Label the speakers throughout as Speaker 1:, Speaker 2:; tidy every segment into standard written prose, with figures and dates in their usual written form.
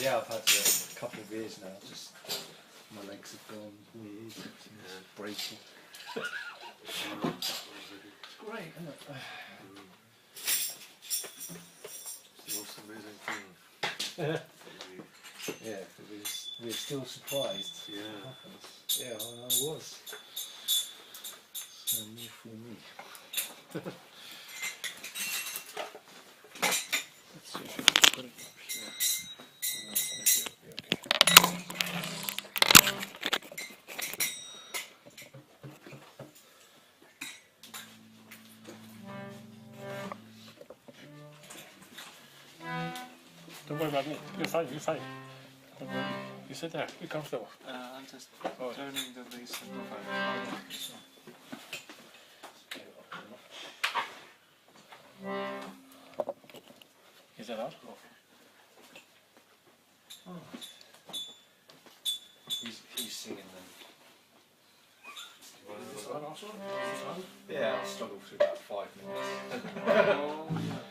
Speaker 1: Yeah, I've had a couple of years now. Just my legs have gone weird, it's breaking. It's great, isn't it?
Speaker 2: It's the most amazing thing.
Speaker 1: Yeah, we're still surprised.
Speaker 2: Yeah.
Speaker 1: Yeah, I was. So new for me. Let's see if I can put it up here. Maybe it'll be okay.
Speaker 3: Don't worry about me. You're fine. You're fine. Don't worry. You sit there. Be comfortable.
Speaker 2: I'm just turning the bass profile.
Speaker 3: Is that out?
Speaker 1: Oh. He's singing then.
Speaker 3: Is that also?
Speaker 1: Yeah, I'll struggle through about 5 minutes.
Speaker 2: Oh, yeah.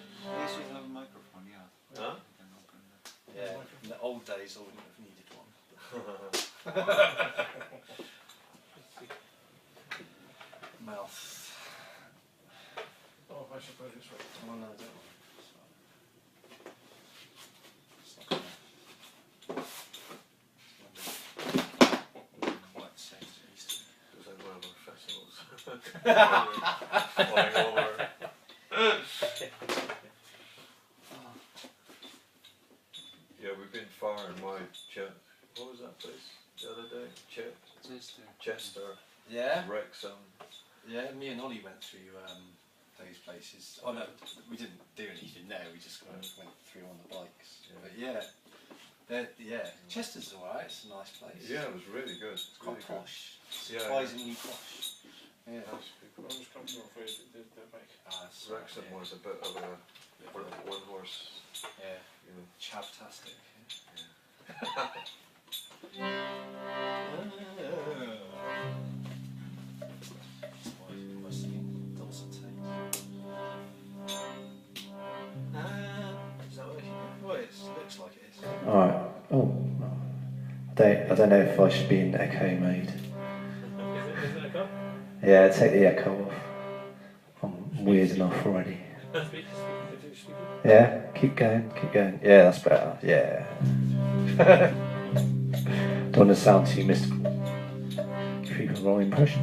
Speaker 2: You should have a microphone, yeah.
Speaker 1: Huh?
Speaker 2: You can open that.
Speaker 1: Yeah, in the old days I wouldn't have needed one. Mouth.
Speaker 3: Oh, I should put it this way.
Speaker 1: Oh no, don't worry. Quite safe as it used to be.
Speaker 2: It was like one of our festivals. Flying over. Yeah, we've been far in my what was that place the other day? Chester.
Speaker 1: Yeah?
Speaker 2: Wrexham.
Speaker 1: Yeah, me and Ollie went through those places. Oh no, we didn't do anything there, we just went through on the bikes.
Speaker 2: Yeah.
Speaker 1: But yeah, Chester's alright, it's a nice place.
Speaker 2: Yeah, it was really good.
Speaker 1: It's quite
Speaker 2: really
Speaker 1: posh.
Speaker 2: Yeah,
Speaker 1: Surprisingly posh. Yeah.
Speaker 2: Nice people.
Speaker 3: I'm just comfortable for you the bike.
Speaker 2: Wrexham was a bit of a one horse,
Speaker 1: Yeah,
Speaker 2: you know.
Speaker 1: chavtastic. Looks like it is.
Speaker 4: Alright. Oh. I don't know if I should be in echo mode.
Speaker 3: Is it a cup?
Speaker 4: Yeah, take the echo off. I'm weird enough already.
Speaker 3: Speak.
Speaker 4: Yeah, keep going. Yeah, that's better. Yeah. Don't want to sound too mystical. Give people the wrong impression.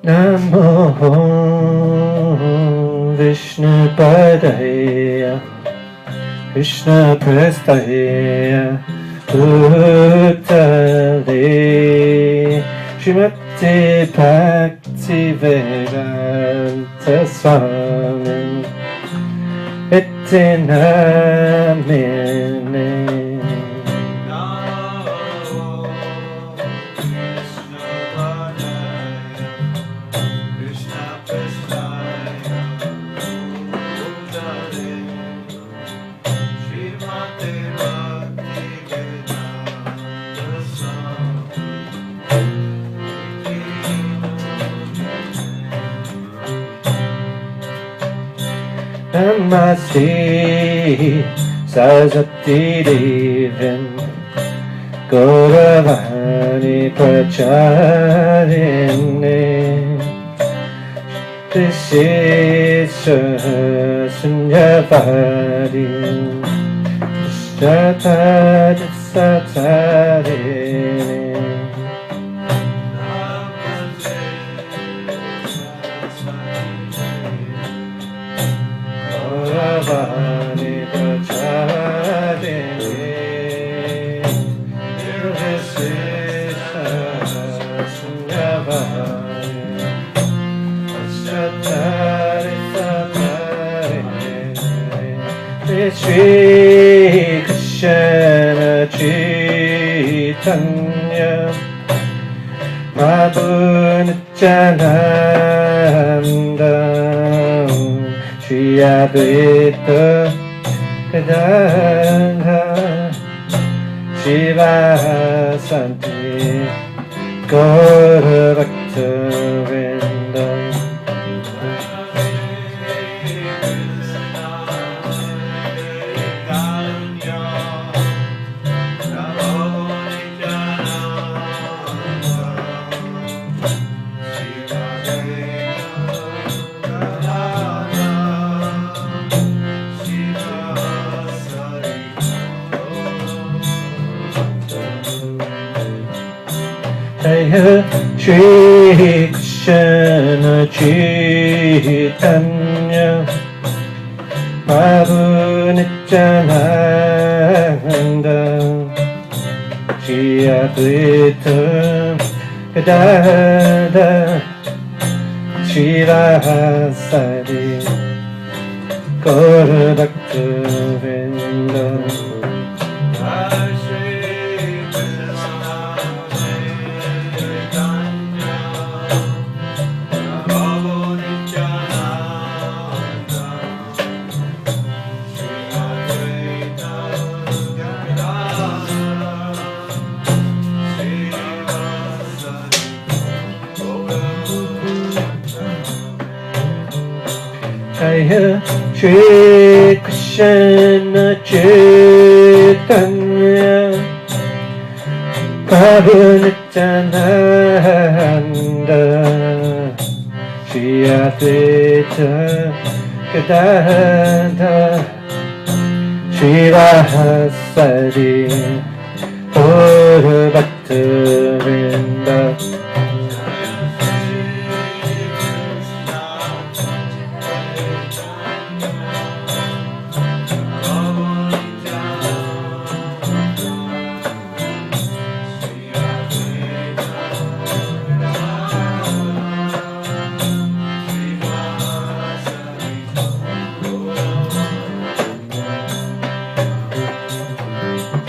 Speaker 4: Namo Vishnu Padaya Krishna Prestaya Uttare Srimati Bhakti Vedanta Swami Iti Namine Namaste Saraswati Devin Gauravani Pracharini Vishisha Sunyavadi Shatad Satarini Gauravani Pracharini Vishisha Sunyavadi Shri Krishna Chaitanya Prabhu Nityananda Shri Advaita Vedanta Shiva Santi Gaura Bhakta Vrinda Jaya Shri Krishna Chaitanya Prabhu Nityananda Shri Advaita Gadadhar Shivasadi Gaura Bhakta Vrinda Jaya Shri Krishna Chaitanya Prabhu Nityananda Shri Advaita Gadadhar Shivasadi Gaura Bhakta Vrinda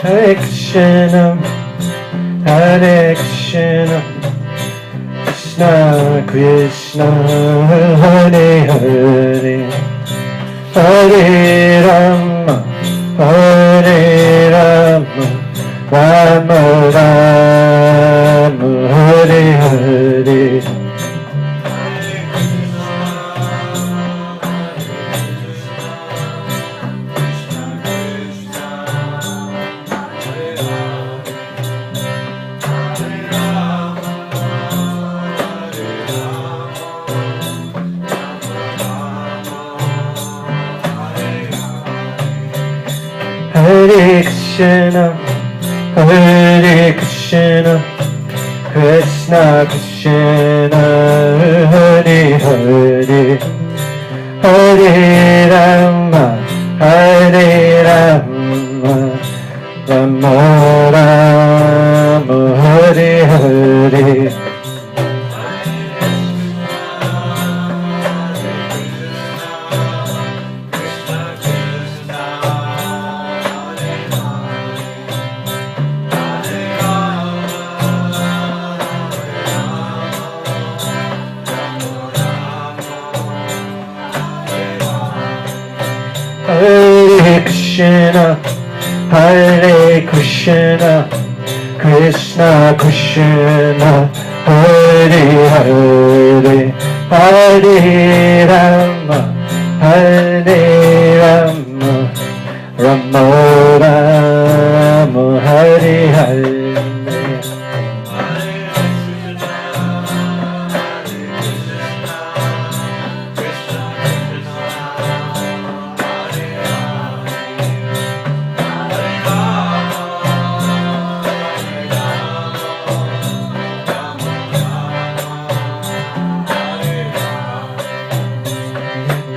Speaker 4: Hare Krishna, Hare Krishna, Krishna Krishna, Hare Hare, Hare Rama, Hare Rama, Rama Rama, Hare Hare. Hare Krishna, Hare Krishna, Krishna Krishna, Hare Hare, Hare Rama, Hare Rama, Rama Rama, Hare Hare. Hare Krishna, Hare Krishna, Krishna Krishna, Hare Hare, Hare Rama, Hare Rama, Rama Rama, Hare Hare.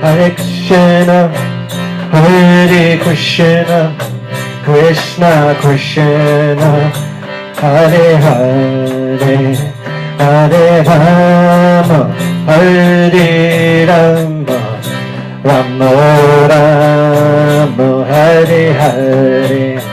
Speaker 4: Hare Krishna, Hare Krishna, Krishna Krishna, Hare Hare, Hare Rama, Hare Rama, Rama Rama, Hare Hare.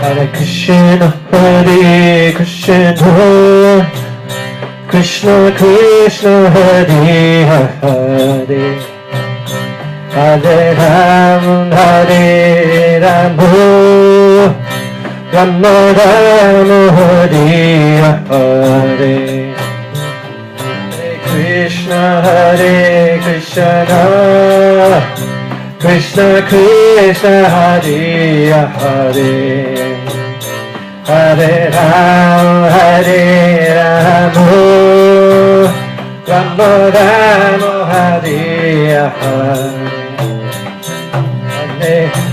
Speaker 4: Hare Krishna, Hare Krishna, Krishna Krishna, Hare Hare, Hare Rama, Hare Rama, Rama Rama, Hare Hare, Hare Krishna, Krishna Krishna Hare Hare Hare Ram Rama Rama Hare Hare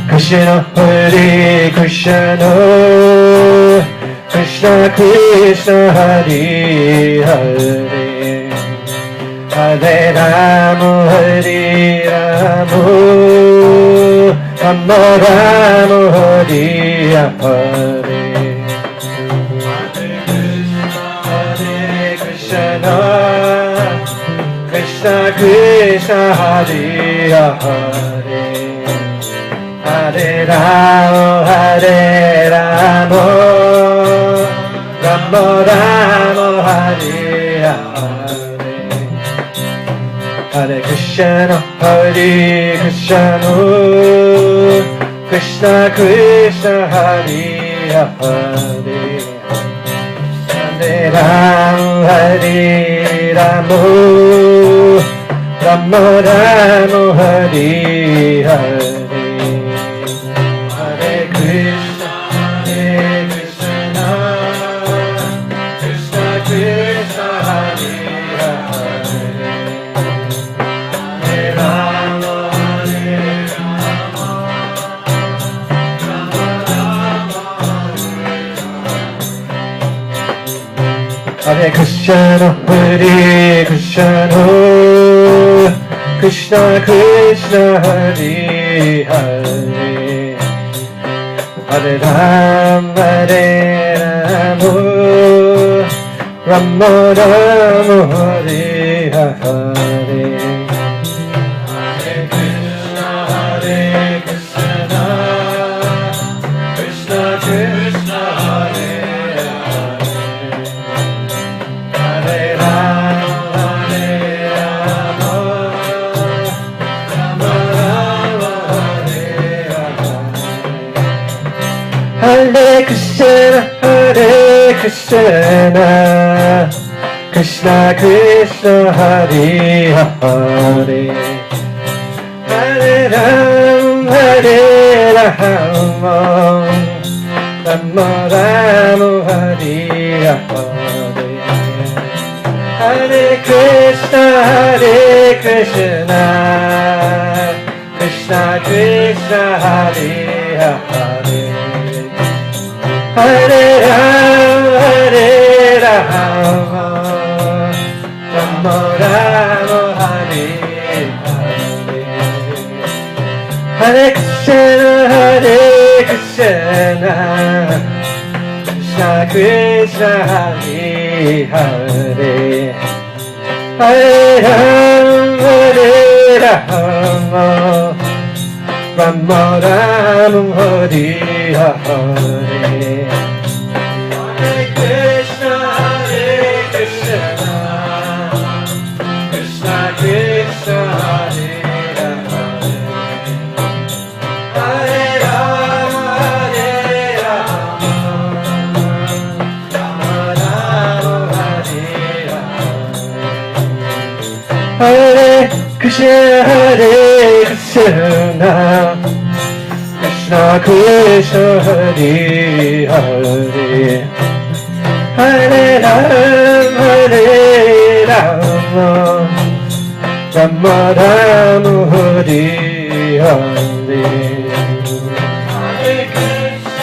Speaker 4: Krishna Hare Krishna Krishna Krishna Hare Hare Hare Rama Rama Rama Hare Hare Hare Krishna Krishna Krishna Hare Hare Hare Rama Rama Rama Hare Hare Hare Krishna Krishna Krishna Hare Hare Hare Rama Rama Rama Hare Hare Hare Krishna Krishna Krishna Hare Hare Hare Krishna Krishna Krishna Hare Hare Hare Rama Rama Rama Hare Hare Hare Krishna Krishna Krishna Hare Hare Krishna Krishna Krishna Hare Hare Hare Rama Rama Rama Hare Hare Hare Krishna Krishna Krishna Hare Hare Hare Rama Rama Rama Hare Hare Hare Krishna Krishna Krishna Hare Hare Hare Rama Rama Rama Hare Hare Hare Krishna Krishna Krishna Hare Hare Hare Rama Rama Rama Hare Hare Krishna Krishna Krishna Hare Hare Hare Rama Rama Rama Hare Hare Hare Krishna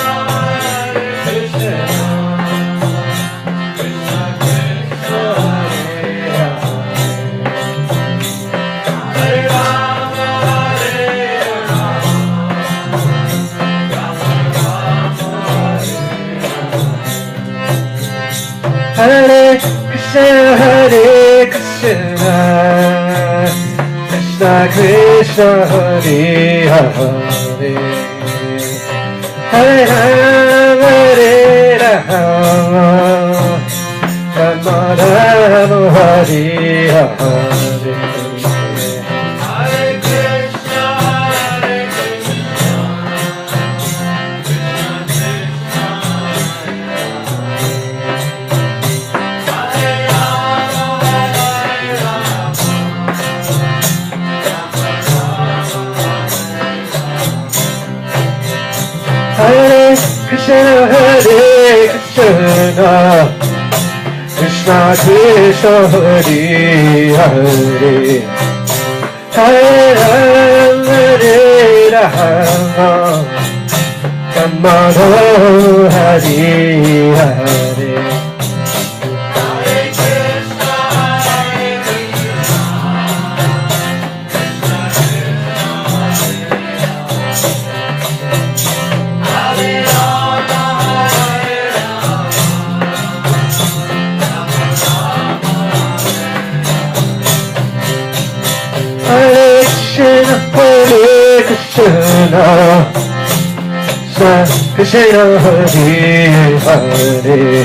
Speaker 4: Krishna Krishna Hare Hare Rama Hare Krishna Krishna Krishna Hare Hare Hare Rama Rama Rama Hare Hare Hare Krishna Hare Hare Krishna, Hare Krishna, Krishna Krishna, Hare Hare, Hare Rama, Hare Rama, Rama Rama, Hare Hare. Hare Krishna, Krishna Hare Hare,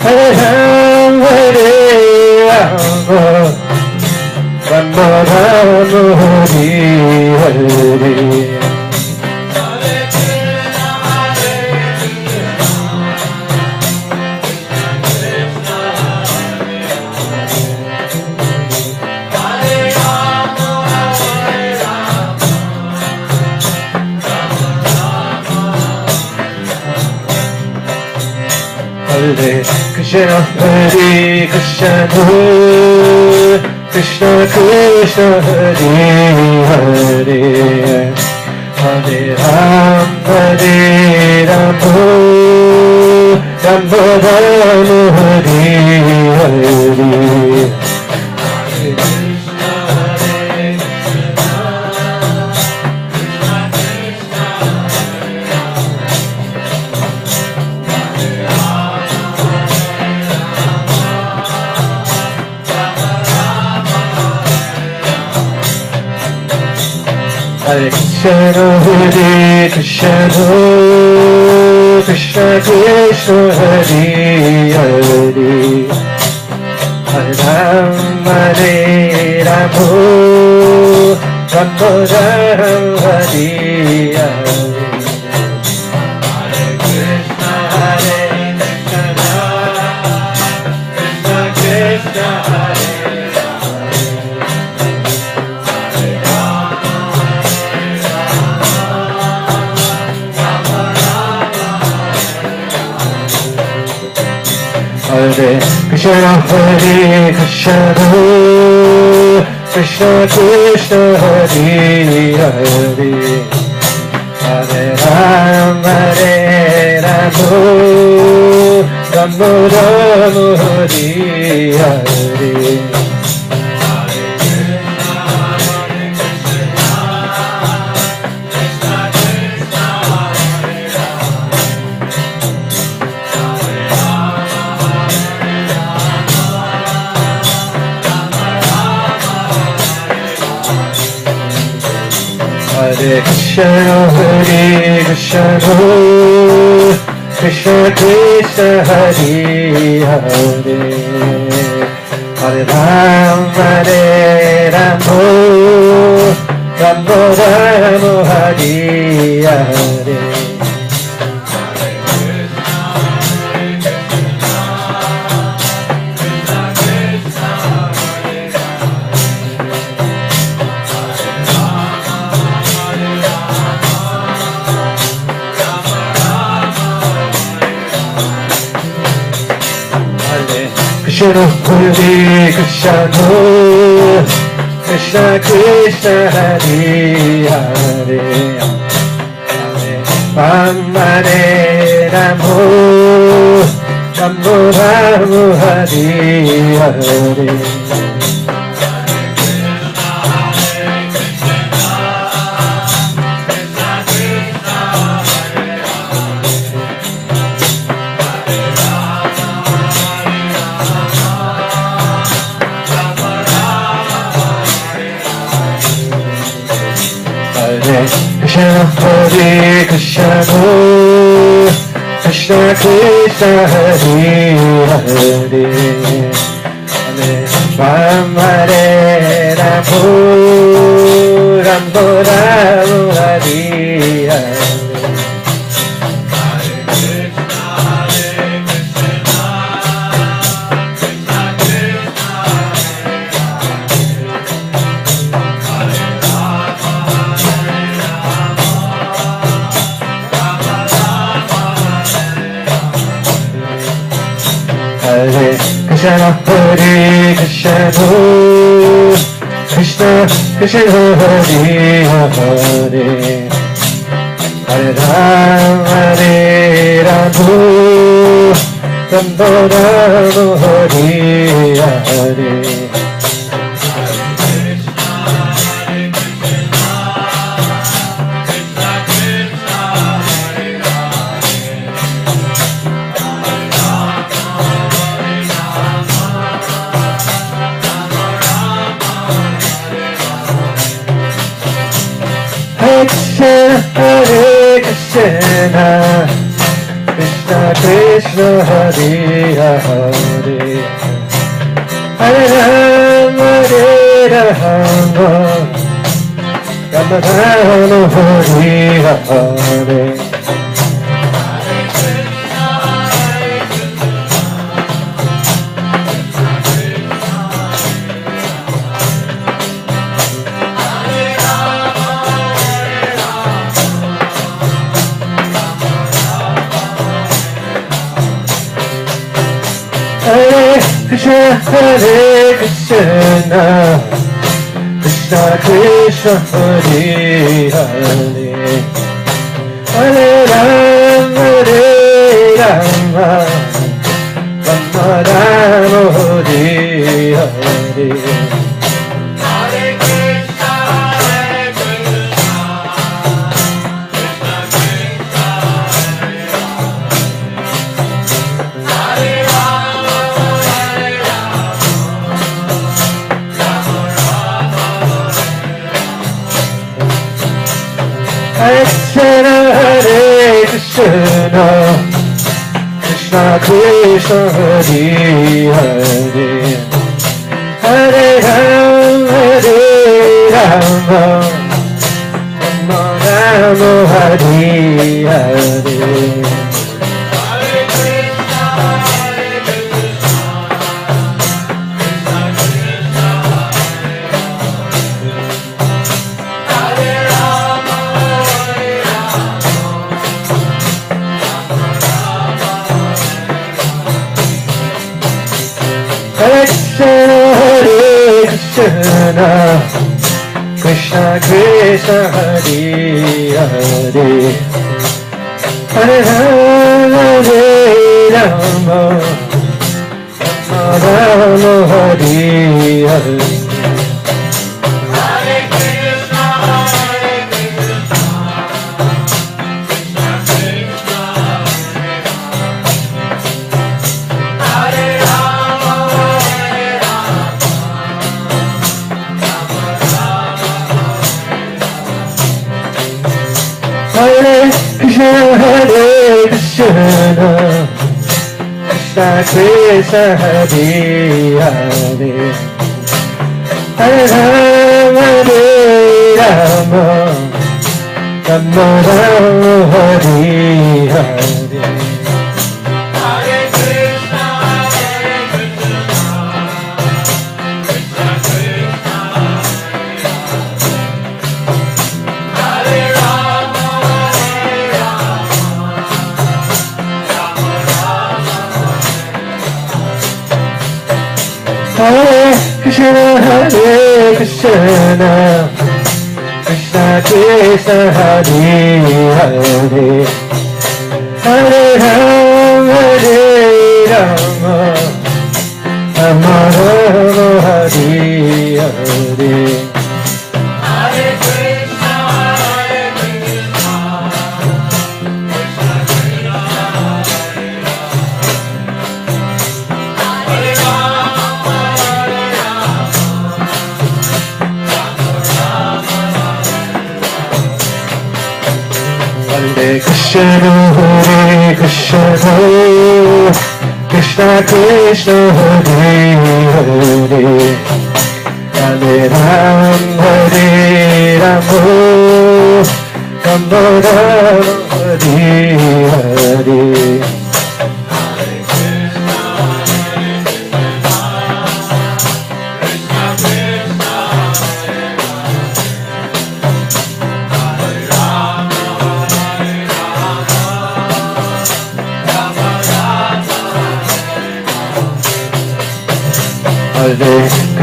Speaker 4: Hare Rama, Hare Rama, Rama Rama, Hare Hare. Hare Krishna, Hare Krishna, Krishna Krishna, Hare Hare, Hare Rama, Hare Rama, Rama Rama, Hare Hare. Hare Krishna, Hare Krishna, Krishna Krishna, Hare Hare, Hare Rama, Hare Rama, Rama Rama, Hare Hare. Hare Krishna, Hare Krishna, Krishna Krishna, Hare Hare Krishna, Hare Krishna, Krishna Krishna, Hare Hare, Hare Rama, Hare Rama, Rama Rama, Hare Hare. Hare Krishna, Hare Krishna, Krishna Krishna, Hare Hare, Hare Rama, Hare Rama, Rama Rama, Hare Hare. Krishna, Hare Krishna, Krishna Krishna, Hare Hare, Hare Rama, Hare Rama, Rama Rama, Hare Hare. Krishna, Hare Krishna, Krishna Krishna, Hare Hare, Hare Rama, Hare Rama, Rama Rama, Hare Hare. Hare Krishna, Krishna Krishna, Hare Hare, Hare Ram, Hare Ram, Ram Ram, Hare Hare. Hare Krishna, Krishna Krishna, Hare Hare, Hare Ram, Hare Ram, Ram Ram, Hare Hare. Krishna, Hare Krishna, Krishna Krishna, Hare Hare, Hare Ram, Hare Ram, Ram Ram, Hare Hare. Hare Krishna, Krishna Krishna, Hare Hare, Hare Ram, Hare Ram, Ram Ram, Hare Hare. Hare Krishna, Krishna Krishna, Hare Hare, Hare Ram, Hare Ram, Ram Ram, Hare Hare. Hare Krishna, Hare Krishna, Krishna Krishna, Hare Hare, Hare Ram, Hare Ram, Ram Ram, Hare Hare. Hare Krishna, Hare Krishna, Krishna Krishna, Hare Hare, Hare Ram, Hare Ram, Ram Ram, Hare Hare. Hare Krishna, Hare Krishna, Krishna Krishna, Hare Hare, Hare Ram, Hare Ram, Ram Ram, Hare Hare.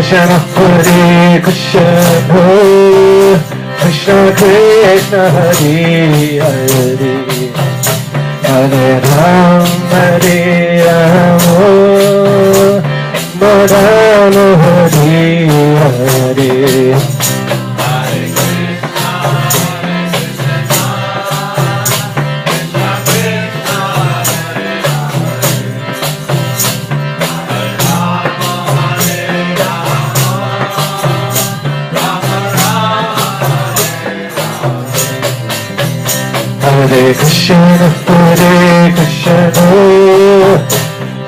Speaker 4: Krishna Hare Krishna Krishna Krishna Hare Hare Hare Ram Madana Hare Hare Hare Krishna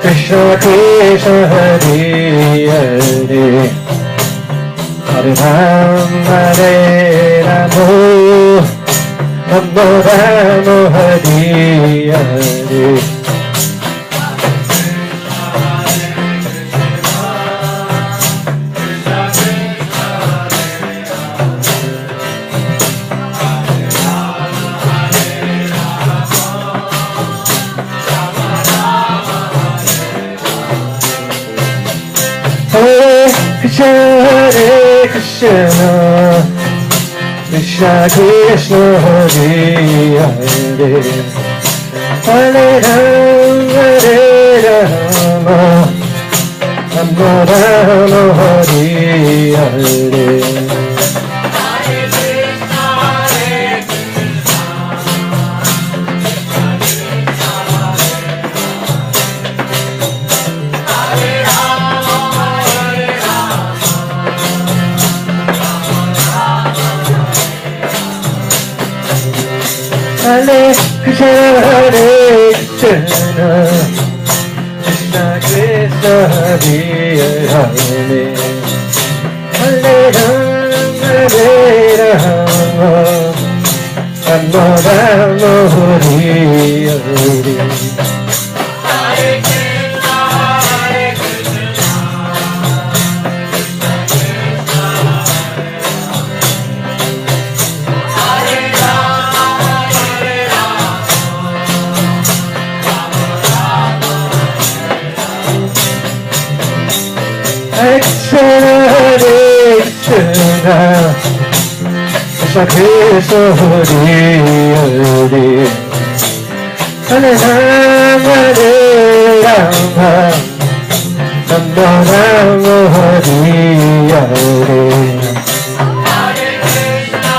Speaker 4: Krishna Krishna Hare Hare Hare Ram Rama Rama Hare Hare Hare Krishna Krishna Krishna Hare Hare Hare Rama Rama Rama Hare Hare Hare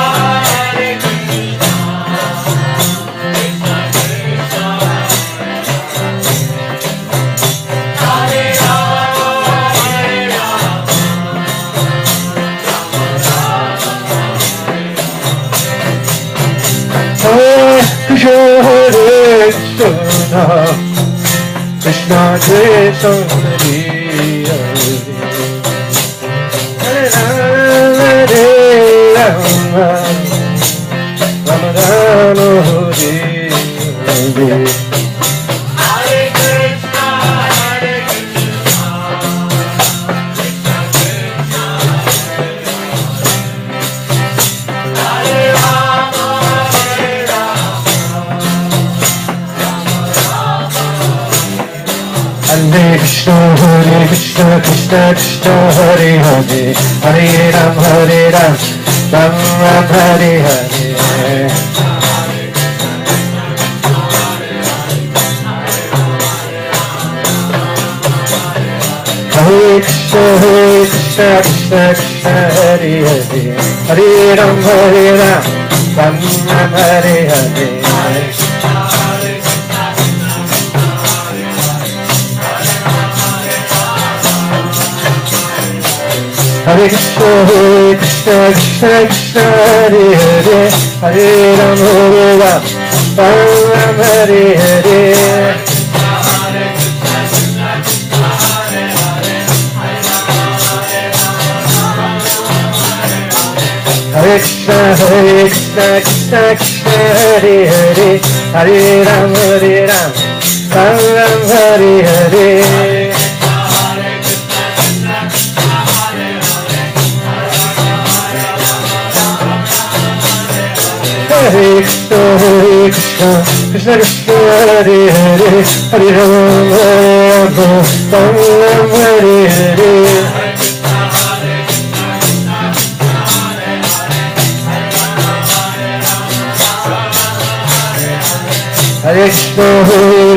Speaker 4: Krishna Krishna Krishna Hare Hare Hare Rama Rama Rama Hare Hare Krishna Krishna Hare Hare Hare Rama Rama Rama Hare Hare Krishna Krishna Hare Hare Hare Rama Rama Rama Hare Hare Hare Krishna Krishna Krishna Hare Hare Hare Ram Ram Ram Hare Hare Hare Krishna Krishna Krishna Hare Hare Hare Ram Ram Ram Hare Hare Hare Krishna Krishna Krishna Hare Hare Hare Ram Ram Hare Hare Hare Krishna Krishna Krishna Hare Hare Hare Ram Ram Hare Hare Hare Krishna Krishna Krishna Hare Hare Hare Ram Ram Hare Hare Hare Krishna,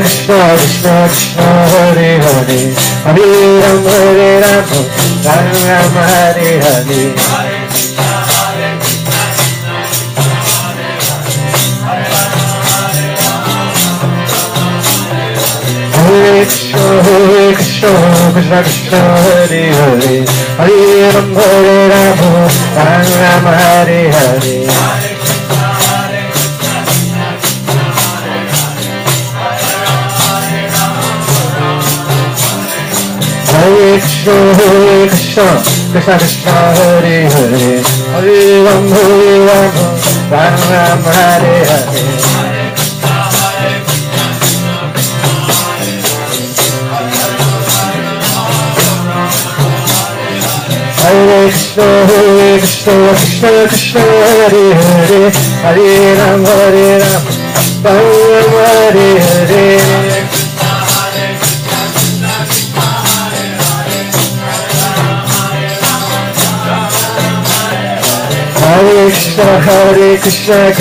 Speaker 4: Krishna Krishna, Hare Hare, Hare Rama, Rama Rama, Hare Hare. Hare Krishna, Krishna Krishna, Hare Hare, Hare Rama, Rama Rama, Hare Hare. Hare Krishna, Krishna Krishna, Hare Hare, Hare Rama, Rama Rama, Hare Hare. Hare Krishna, Krishna Krishna, Hare Hare, Hare Rama, Rama Rama, Hare Hare. Hare Krishna, Krishna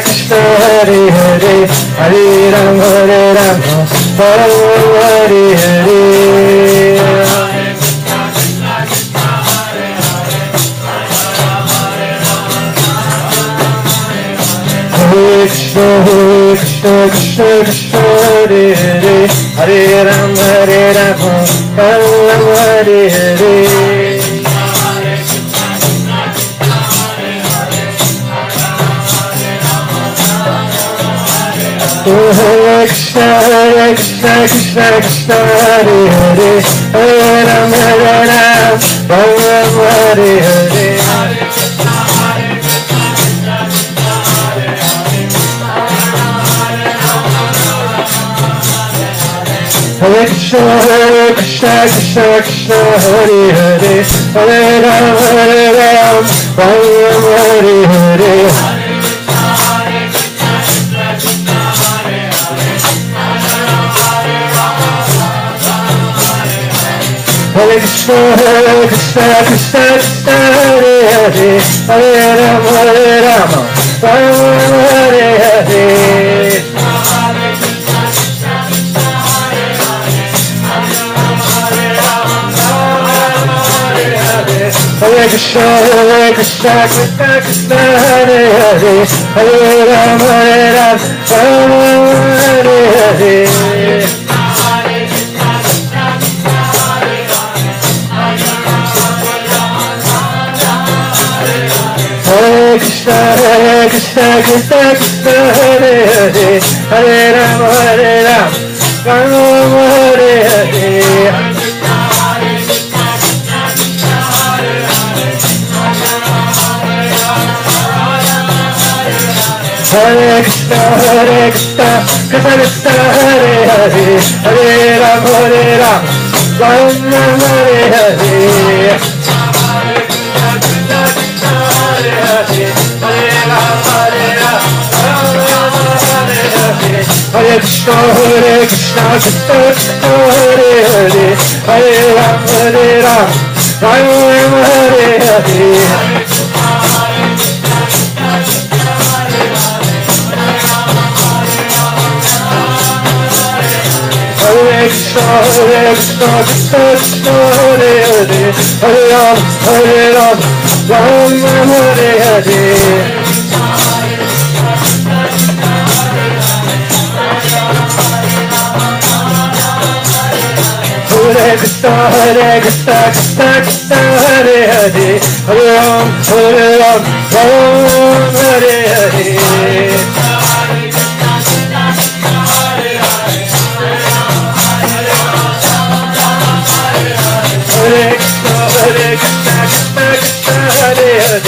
Speaker 4: Krishna, Hare Hare, Hare Rama, Rama Hare Hare. Hare Krishna, Krishna Krishna, Hare Hare, Hare Rama, Rama Hare Hare. Hare Krishna, Krishna Krishna, Hare Hare, Hare Rama, Rama Hare Hare. Hare Krishna, Krishna Krishna, Hare Hare, Hare Rama, Rama Hare Hare. Hare Krishna, Krishna Krishna, Hare Hare, Hare Rama, Rama Hare Hare. Hare Krishna, Krishna Krishna, Hare Hare, Hare Rama, Rama Hare Hare. Hare Krishna, Krishna Krishna, Hare Hare, Hare Rama, Rama Hare Hare. Hare Krishna, Krishna Krishna, Hare Hare, Hare Rama, Rama Hare Hare. Hare Krishna, Krishna Krishna, Hare Hare, Hare Rama, Rama Hare Hare. Hare Krishna, Krishna Krishna, Hare Hare, Hare Rama, Rama Hare Hare. Hare Krishna, Krishna Krishna, Hare Hare, Hare Rama, Rama Hare Hare. Hare Krishna, Krishna Krishna, Hare Hare,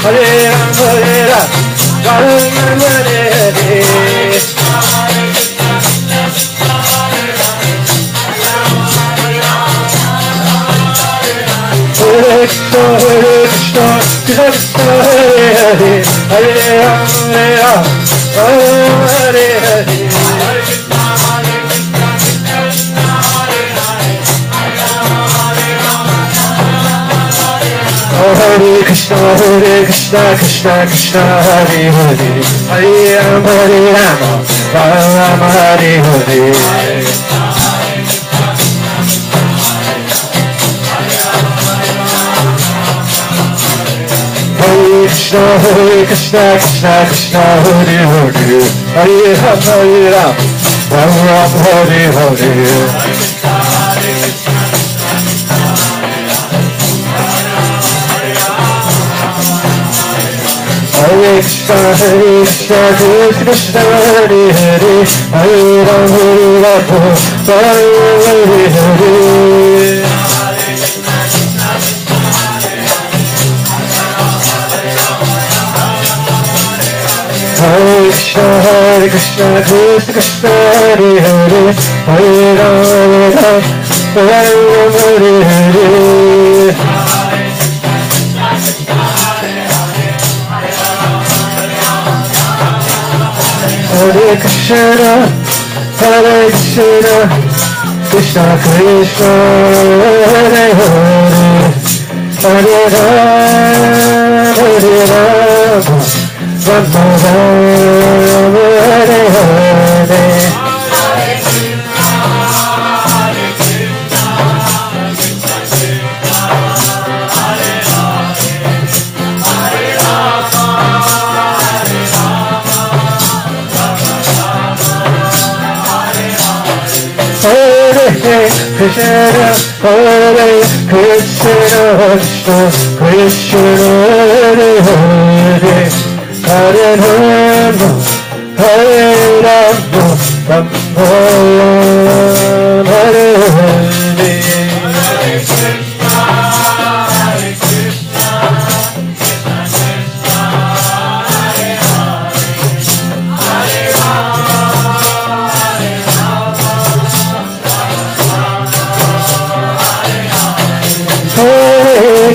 Speaker 4: Hare Rama, Rama Hare Hare. Hare Krishna, Krishna Krishna, Hare Hare, Hare Rama, Rama Hare Hare. Hare Krishna, Krishna Krishna, Hare Hare, Hare Rama, Ram Hare Hare Hare Krishna Krishna Krishna Hare Hare Hare Ram Ram Ram Hare Hare Hare Krishna Krishna Krishna Hare Hare Hare Ram Hare Hare Hare Krishna Krishna Krishna Hare Hare Hare Ram Hare Hare Hare Krishna Krishna Krishna Hare Hare Hare Ram Ram Hare Hare Krishna Hare Krishna Krishna Krishna Hare Hare Hare Rama Hare Rama Rama Rama Hare Hare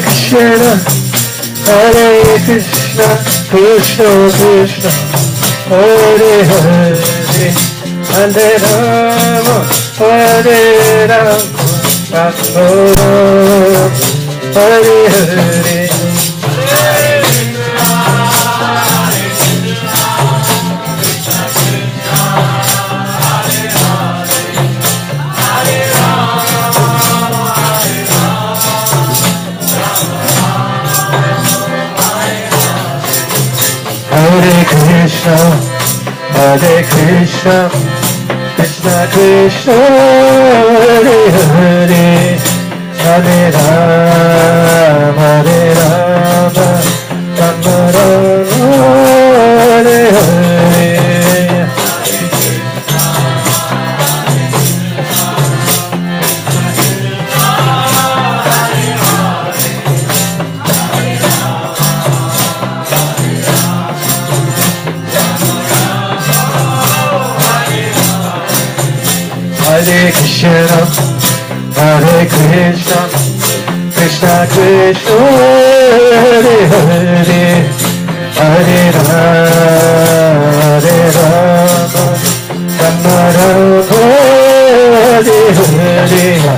Speaker 4: Krishna Hare Krishna Krishna Krishna Hare Hare Hare Rama Hare Rama Rama Rama Hare Hare Hare Krishna Krishna Krishna Hare Hare Hare Rama Rama Rama Hare Hare Hare Krishna Krishna Krishna Hare Hare Hare Rama Rama Rama Hare Hare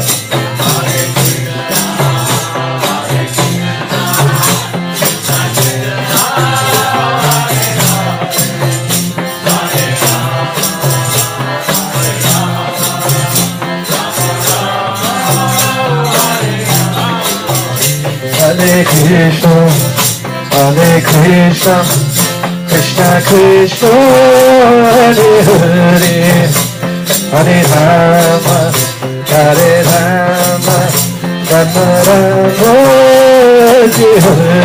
Speaker 4: Hare Krishna Krishna Krishna Hare Hare Hare Rama Rama Rama Hare Hare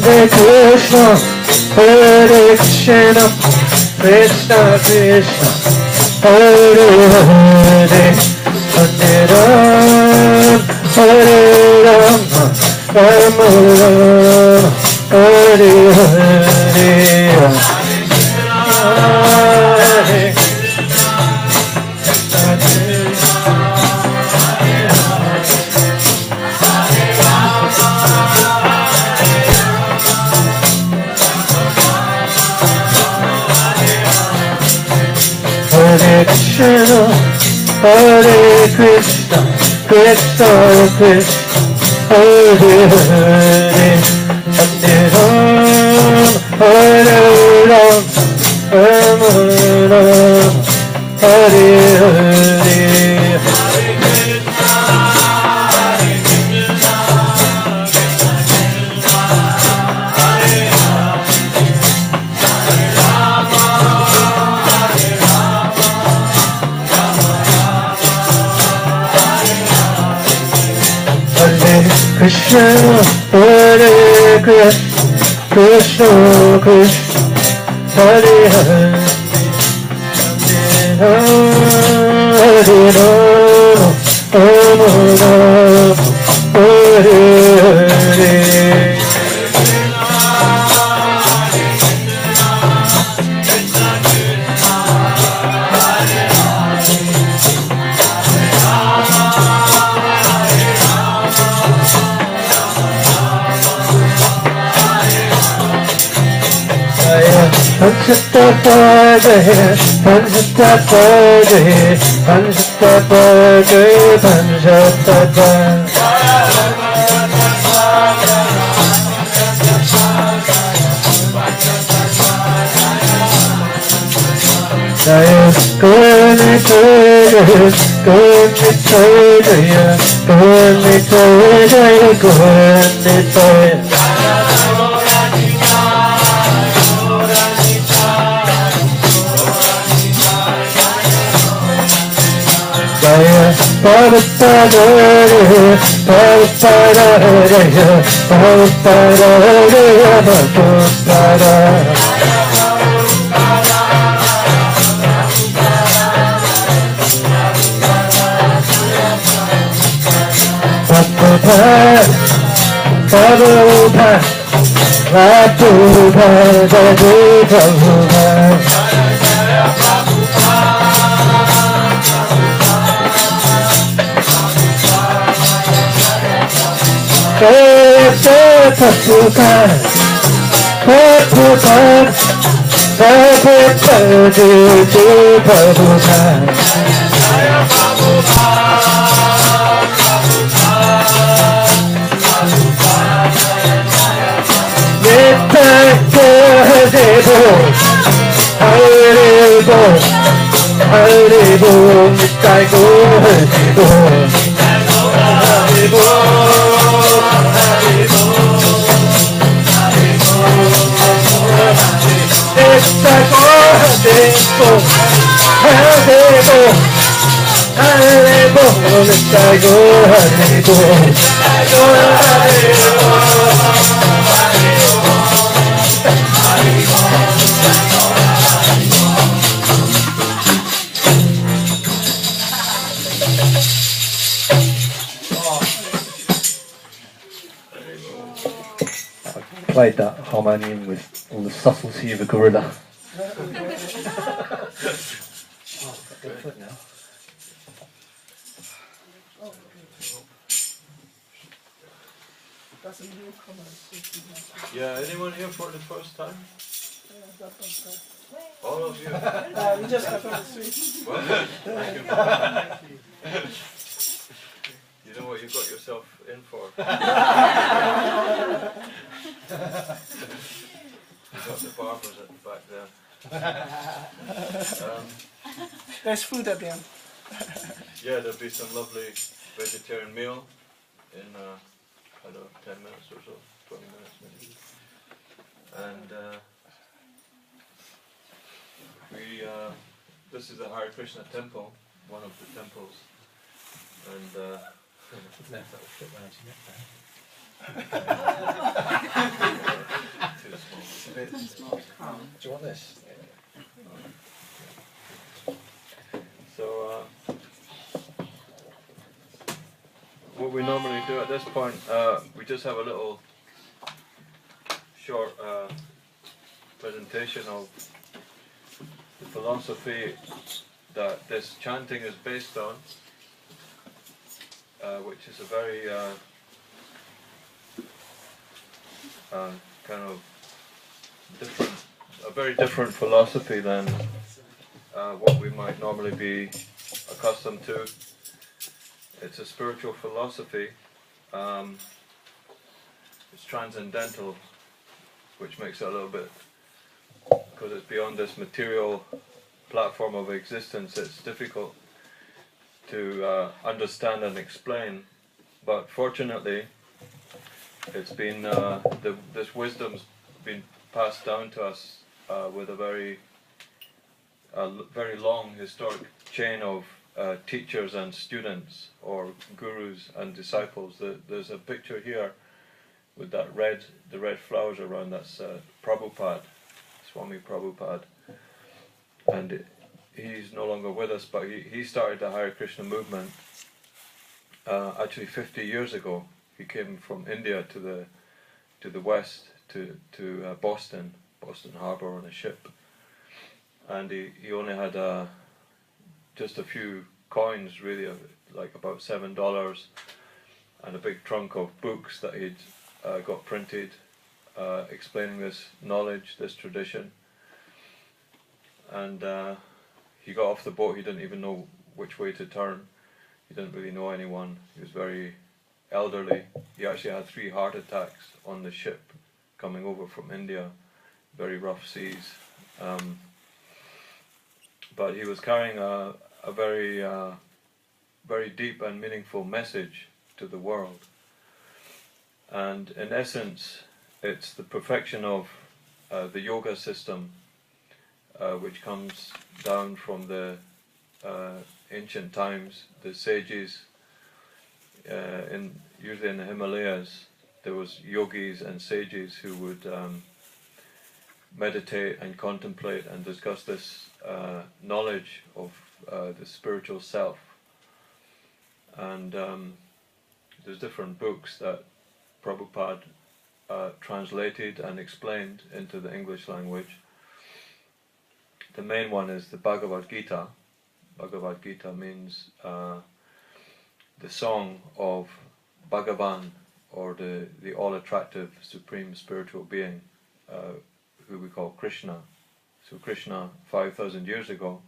Speaker 4: Hare Krishna Krishna Krishna Hare Hare Hare Rama Rama Rama Hare Hare Hare Krishna, Hare Krishna, Krishna Krishna, Hare Hare, Hare Ram, Ram Ram, Hare Hare. Krishna, Hare Krishna, Krishna Krishna, Hare Hare, Hare Ram, Ram Ram, Hare Hare. Panchatapadaya, Panchatapadaya, Panchatapadaya, Panchatapadaya. Gopinatha, Gopinatha, Gopinatha. Pavataraya, Pavataraya, Pavataraya, Pavataraya. Prabhupada, Prabhupada, Prabhupada, Prabhupada. Prabhupada, Prabhupada, Prabhupada, Played that harmonium with all the subtlety of a gorilla.
Speaker 2: Yeah, anyone here for the first time? All of you?
Speaker 5: We just got on the street.
Speaker 2: Well, you know what you got yourself in for. You got the barbers at the back there.
Speaker 5: There's food at the end.
Speaker 2: Yeah, there'll be some lovely vegetarian meal in, I don't know, 10 minutes or so, 20 minutes maybe. And this is the Hare Krishna temple, one of the temples. And
Speaker 1: Too small. Do you want this?
Speaker 2: So, what we normally do at this point, we just have a little short presentation of the philosophy that this chanting is based on, which is a very kind of different, a very different philosophy than what we might normally be accustomed to. It's a spiritual philosophy. It's transcendental, which makes it a little bit, because it's beyond this material platform of existence, it's difficult to understand and explain. But fortunately, it's been this wisdom's been passed down to us with a very long historic chain of teachers and students, or gurus and disciples. There's a picture here with the red flowers around. That's Prabhupada, Swami Prabhupada, and he's no longer with us. But he started the Hare Krishna movement actually 50 years ago. He came from India to the west to Boston Harbor on a ship, and he only had just a few coins, really, like about $7, and a big trunk of books that he'd got printed, explaining this knowledge, this tradition. And he got off the boat. He didn't even know which way to turn. He didn't really know anyone. He was very elderly. He actually had 3 heart attacks on the ship coming over from India, very rough seas. But he was carrying a very very deep and meaningful message to the world. And in essence, it's the perfection of the yoga system, which comes down from the ancient times. The sages, usually in the Himalayas, there was yogis and sages who would meditate and contemplate and discuss this knowledge of the spiritual self. And there's different books that Prabhupada translated and explained into the English language. The main one is the Bhagavad Gita. Bhagavad Gita means the song of Bhagavan, or the all-attractive supreme spiritual being, who we call Krishna. So Krishna, 5,000 years ago,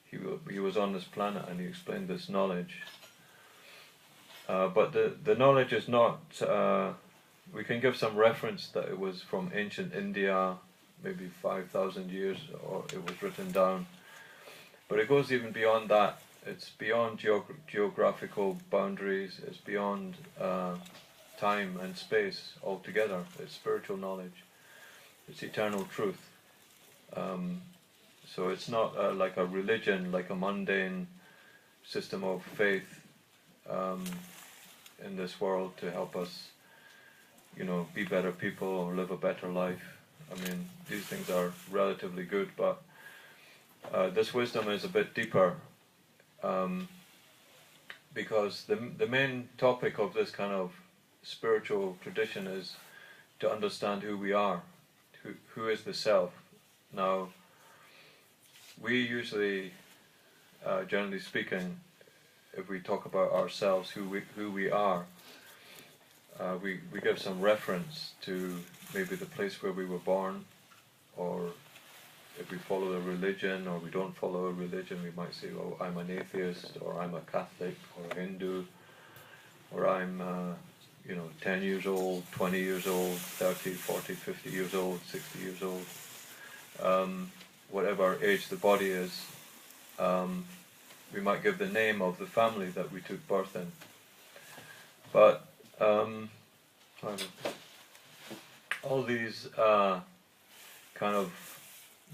Speaker 2: he was on this planet and he explained this knowledge. But the knowledge is not, we can give some reference that it was from ancient India, maybe 5,000 years, or it was written down. But it goes even beyond that. It's beyond geographical boundaries, it's beyond time and space altogether. It's spiritual knowledge, it's eternal truth. So it's not like a religion, like a mundane system of faith in this world to help us, be better people or live a better life. I mean, these things are relatively good, but this wisdom is a bit deeper, because the main topic of this kind of spiritual tradition is to understand who we are, who is the self. Now, we usually, generally speaking, if we talk about ourselves, who we are, we give some reference to maybe the place where we were born, or if we follow a religion or we don't follow a religion, we might say, oh, I'm an atheist, or I'm a Catholic, or a Hindu, or I'm 10 years old, 20 years old, 30, 40, 50 years old, 60 years old. Whatever age the body is, we might give the name of the family that we took birth in. But all these kind of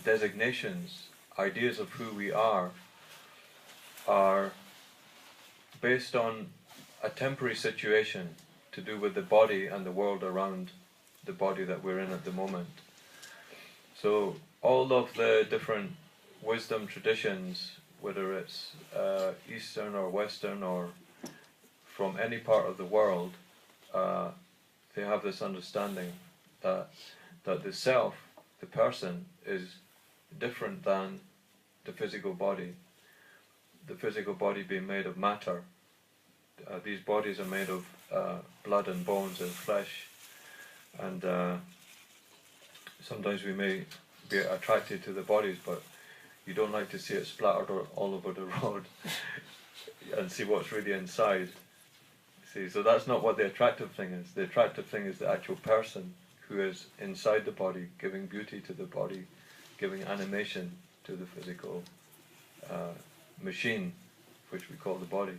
Speaker 2: designations, ideas of who we are based on a temporary situation to do with the body and the world around the body that we're in at the moment. So all of the different wisdom traditions, whether it's Eastern or Western or from any part of the world, they have this understanding that the self, the person, is different than the physical body. The physical body being made of matter. These bodies are made of blood and bones and flesh, and sometimes we may be attracted to the bodies, but You don't like to see it splattered all over the road and see what's really inside. See, so that's not what the attractive thing is. The attractive thing is the actual person who is inside the body, giving beauty to the body, giving animation to the physical machine, which we call the body.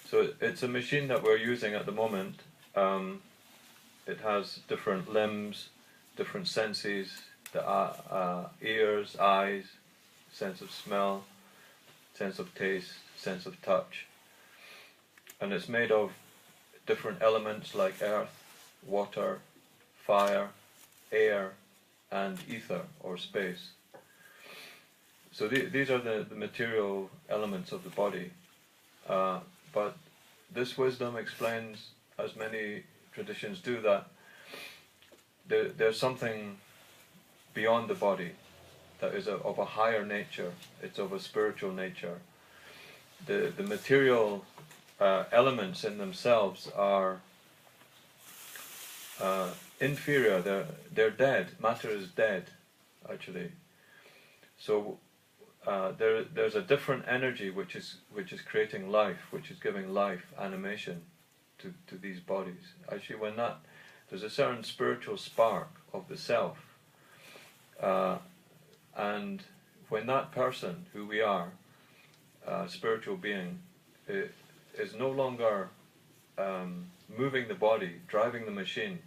Speaker 2: So it's a machine that we're using at the moment. It has different limbs, different senses, the ears, eyes, sense of smell, sense of taste, sense of touch. And it's made of different elements like earth, water, fire, air, and ether or space. So these are the material elements of the body. But this wisdom explains, as many traditions do, that there's something beyond the body that is of a higher nature. It's of a spiritual nature. The material elements in themselves are inferior. They're dead. Matter is dead, actually. So there's a different energy which is creating life, which is giving life, animation to these bodies. Actually, there's a certain spiritual spark of the self, and when that person, who we are, spiritual being, is no longer moving the body, driving the machine,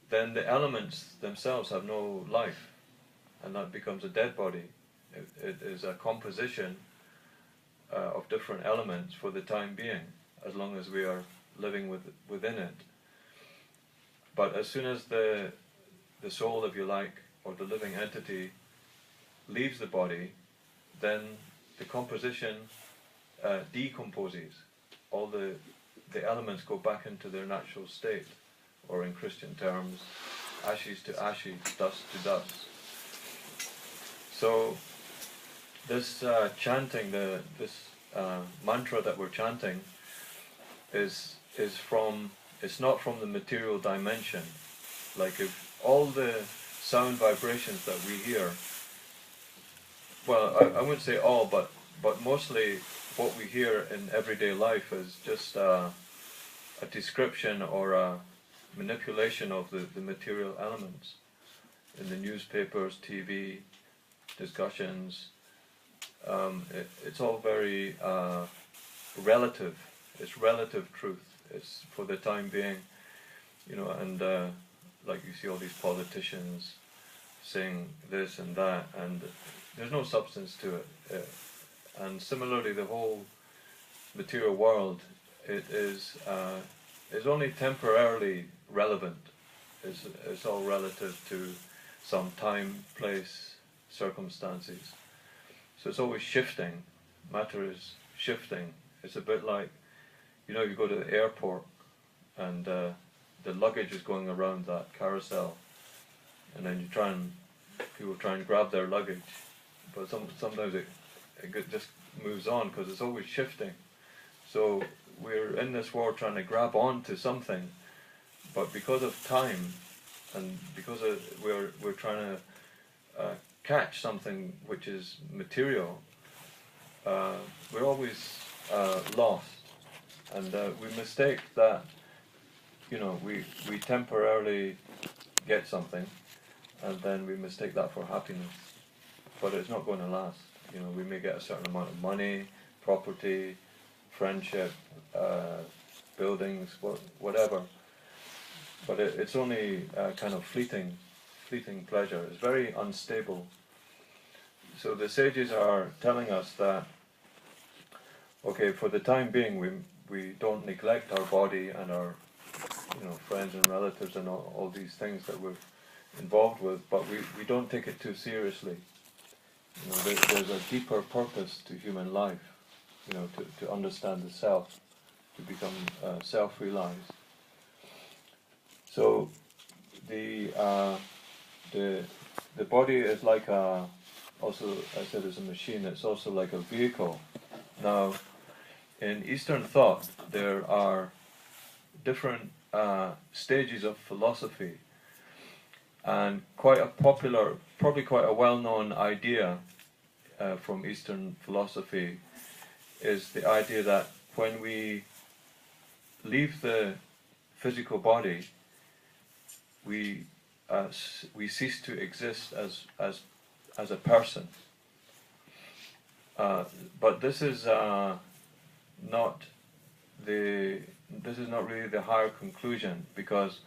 Speaker 2: then the elements themselves have no life, and that becomes a dead body. It is a composition of different elements for the time being, as long as we are living within it. But as soon as the soul, if you like, or the living entity leaves the body, then the composition decomposes. All the elements go back into their natural state, or in Christian terms, ashes to ashes, dust to dust. So this chanting, this mantra that we're chanting, it's not from the material dimension. Like, if all the sound vibrations that we hear, well, I wouldn't say all, but mostly what we hear in everyday life is just a description or a manipulation of the material elements in the newspapers, TV, discussions. It's all very relative. It's relative truth. It's for the time being, and like you see all these politicians saying this and that, and there's no substance to it. And similarly, the whole material world, it is only temporarily relevant. It's all relative to some time, place, circumstances. So it's always shifting. Matter is shifting. It's a bit like, you go to the airport and the luggage is going around that carousel, and then people try and grab their luggage, but sometimes it just moves on because it's always shifting. So we're in this world trying to grab on to something, but because of time and because we're trying to catch something which is material, we're always lost, and we mistake that. We temporarily get something, and then we mistake that for happiness, but it's not going to last. We may get a certain amount of money, property, friendship, buildings, whatever, but it's only kind of fleeting pleasure. It's very unstable. So the sages are telling us that, okay, for the time being, we don't neglect our body and our friends and relatives and all these things that we're involved with, but we don't take it too seriously. There's a deeper purpose to human life, to understand the self, to become self-realized. So the body is like also, I said, is a machine. It's also like a vehicle. Now, in Eastern thought, there are different stages of philosophy, and quite a popular, probably quite a well-known idea from Eastern philosophy is the idea that when we leave the physical body, we cease to exist as a person. But this is not really the higher conclusion, because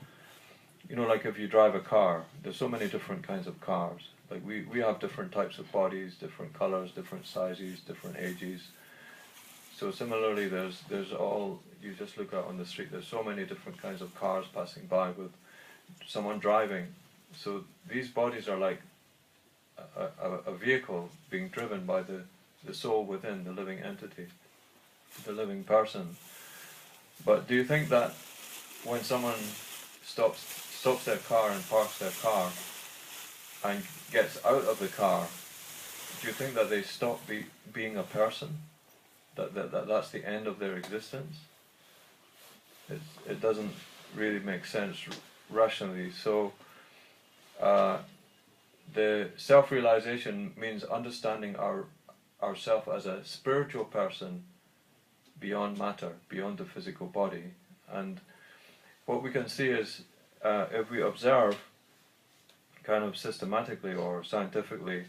Speaker 2: like if you drive a car, there's so many different kinds of cars. Like we have different types of bodies, different colors, different sizes, different ages. So similarly, there's all, you just look out on the street, there's so many different kinds of cars passing by with someone driving. So these bodies are like a vehicle being driven by the soul within, the living entity, the living person. But do you think that when someone stops their car and parks their car and gets out of the car, do you think that they stop being a person? That's the end of their existence? It doesn't really make sense rationally. So the self-realization means understanding ourself as a spiritual person beyond matter, beyond the physical body. And what we can see is, if we observe kind of systematically or scientifically,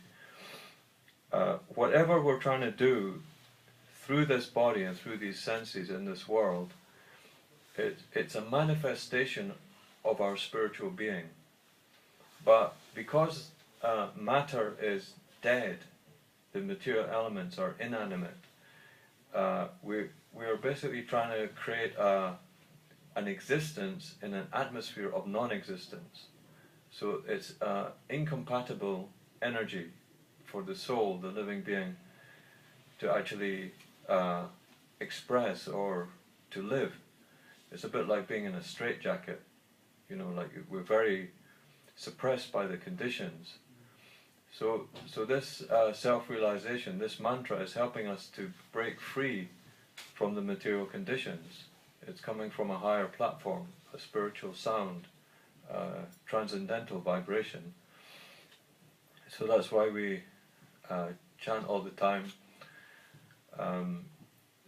Speaker 2: whatever we're trying to do through this body and through these senses in this world, it's a manifestation of our spiritual being. But because matter is dead, the material elements are inanimate, we are basically trying to create an existence in an atmosphere of non-existence. So it's incompatible energy for the soul, the living being, to actually express or to live. It's a bit like being in a straitjacket. Like we're very suppressed by the conditions. So this self-realization, this mantra, is helping us to break free from the material conditions. It's coming from a higher platform, a spiritual sound, transcendental vibration. So that's why we chant all the time,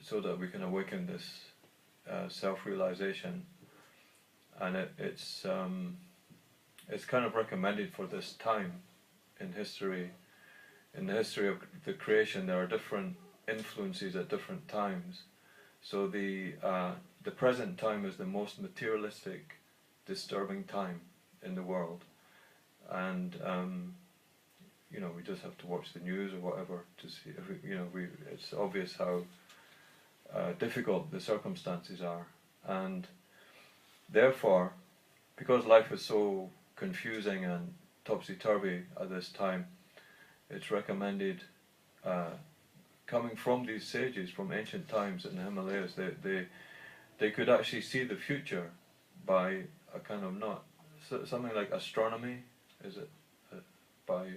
Speaker 2: so that we can awaken this self-realization. And it's kind of recommended for this time in history. In the history of the creation, there are different influences at different times. So the present time is the most materialistic, disturbing time in the world, and we just have to watch the news or whatever to see. It's obvious how difficult the circumstances are, and therefore, because life is so confusing and topsy-turvy at this time, it's recommended, coming from these sages from ancient times in the Himalayas, they could actually see the future by a kind of something like astronomy, is it? By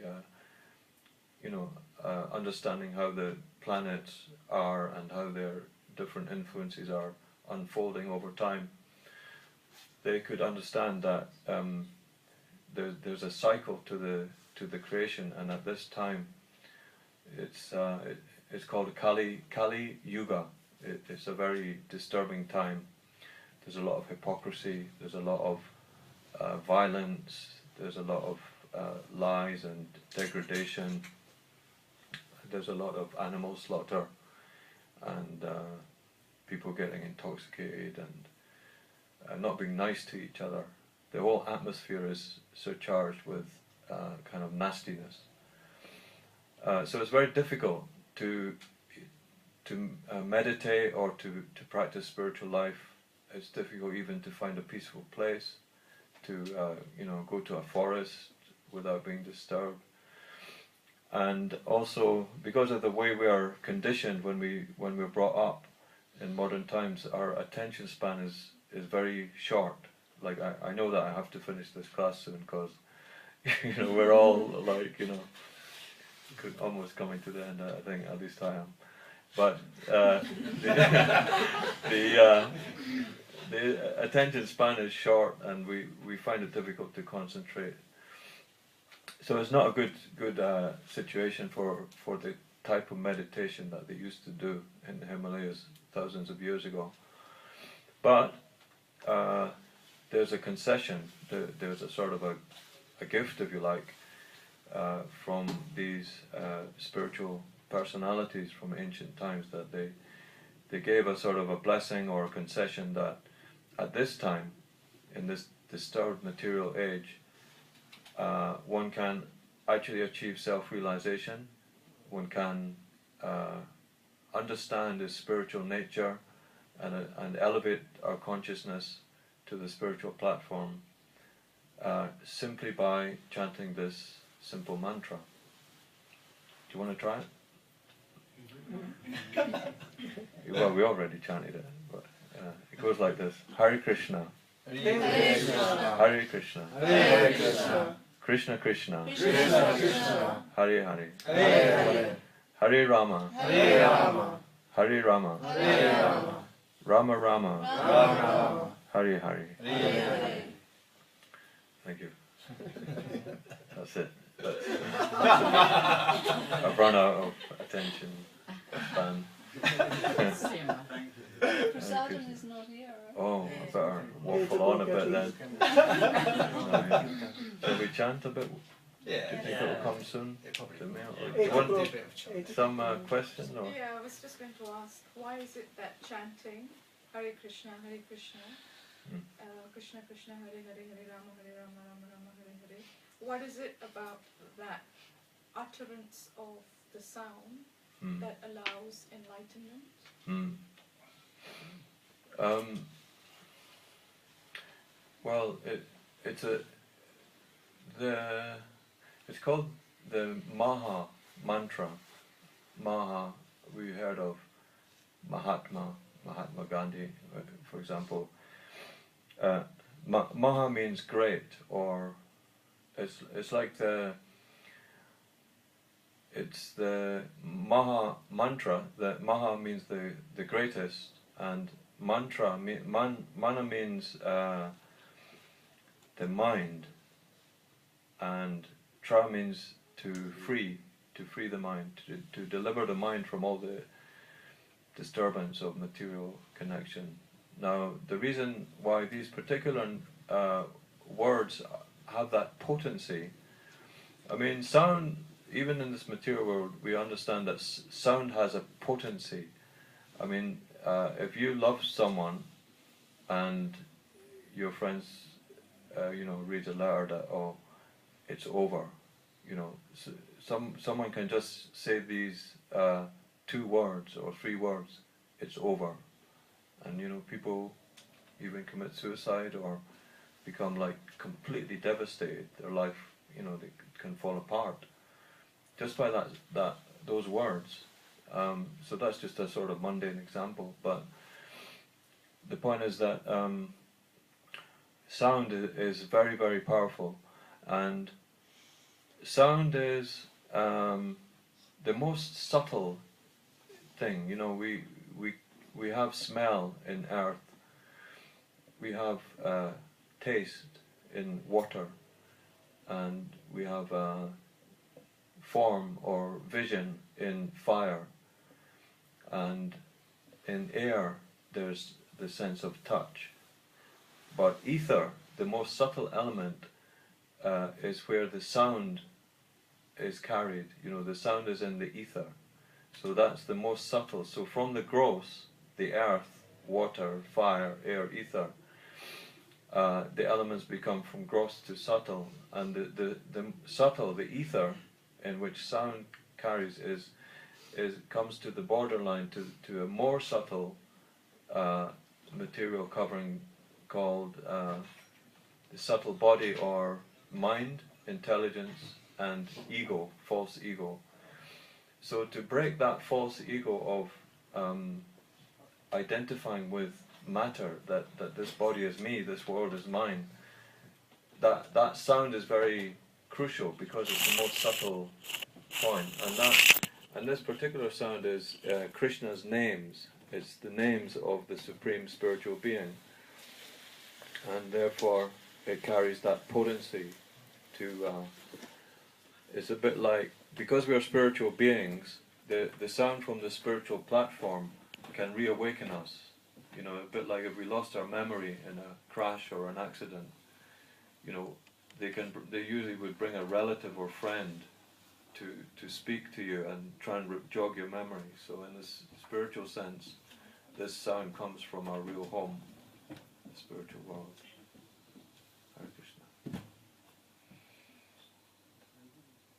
Speaker 2: understanding how the planets are and how their different influences are unfolding over time. They could understand that there's a cycle to the creation, and at this time it's called Kali Yuga. It's a very disturbing time. There's a lot of hypocrisy, there's a lot of violence, there's a lot of lies and degradation, there's a lot of animal slaughter, and people getting intoxicated and not being nice to each other. The whole atmosphere is surcharged with kind of nastiness. So it's very difficult to meditate or to practice spiritual life. It's difficult even to find a peaceful place, to go to a forest without being disturbed. And also, because of the way we are conditioned when we're brought up in modern times, our attention span is very short. Like I know that I have to finish this class soon, because we're all like almost coming to the end. I think at least I am. But the attention span is short, and we find it difficult to concentrate. So it's not a good situation for type of meditation that they used to do in the Himalayas thousands of years ago. But there's a concession, there's a sort of a gift, if you like, from these spiritual personalities from ancient times, that they gave a sort of a blessing or a concession that at this time, in this disturbed material age, one can actually achieve self-realization, one can understand his spiritual nature and elevate our consciousness to the spiritual platform simply by chanting this simple mantra. Do you want to try it? Well, we already chanted it, but it goes like this: Hare Krishna,
Speaker 1: Hare Krishna,
Speaker 2: Hare Krishna,
Speaker 1: Hare Krishna,
Speaker 2: Krishna Krishna,
Speaker 1: Krishna Krishna,
Speaker 2: Hare Hare,
Speaker 1: Hare Hare,
Speaker 2: Hare Rama,
Speaker 1: Hare Rama,
Speaker 2: Hare Rama,
Speaker 1: Hare Rama,
Speaker 2: Rama Rama,
Speaker 1: Rama Rama,
Speaker 2: Hare Hare.
Speaker 1: Hare Hare.
Speaker 2: Thank you. That's it. I've run out of attention span.
Speaker 6: Prasadam is not here, right?
Speaker 2: Oh, I better waffle on a bit then. Shall we chant a bit? Do you think it will come soon?
Speaker 1: It probably
Speaker 2: To me?
Speaker 1: will.
Speaker 2: Or do you want
Speaker 1: Do a bit of chant.
Speaker 2: some question? Or?
Speaker 7: Yeah, I was just going to ask, why is it that chanting Hare Krishna, Krishna Krishna, Hare Hare, Hare Rama, Rama Rama, Hare Hare? What is it about that utterance of the sound that allows enlightenment?
Speaker 2: Well, it's called the Maha mantra. Maha, we heard of Mahatma Gandhi, for example. Maha means great, or it's like the Maha mantra. The Maha means the greatest, and mantra mana means the mind, and tra means to free the mind, to deliver the mind from all the disturbance of material connection. Now, the reason why these particular words have that potency, I mean, sound, even in this material world, we understand that sound has a potency. I mean, if you love someone and your friends, read a letter that, oh, it's over, someone can just say these 2 words or 3 words, it's over. And people even commit suicide or become like completely devastated. Their life, they can fall apart just by those words. So that's just a sort of mundane example, but the point is that sound is very, very powerful, and sound is the most subtle thing. We have smell in earth, we have taste in water, and we have form or vision in fire, and in air there's the sense of touch. But ether, the most subtle element, is where the sound is carried. The sound is in the ether, so that's the most subtle. So from the gross, the earth, water, fire, air, ether, the elements become from gross to subtle, and the subtle, the ether, in which sound carries, comes to the borderline to a more subtle material covering called the subtle body, or mind, intelligence, and ego, false ego. So to break that false ego of identifying with matter, that this body is me, this world is mine, that sound is very crucial, because it's the most subtle point. And this particular sound is Krishna's names. It's the names of the Supreme Spiritual Being, and therefore it carries that potency to it's a bit like, because we are spiritual beings, the sound from the spiritual platform can reawaken us. You know, a bit like if we lost our memory in a crash or an accident. You know, they usually would bring a relative or friend to speak to you and try and jog your memory. So in this spiritual sense, this sound comes from our real home, the spiritual world. Hare Krishna.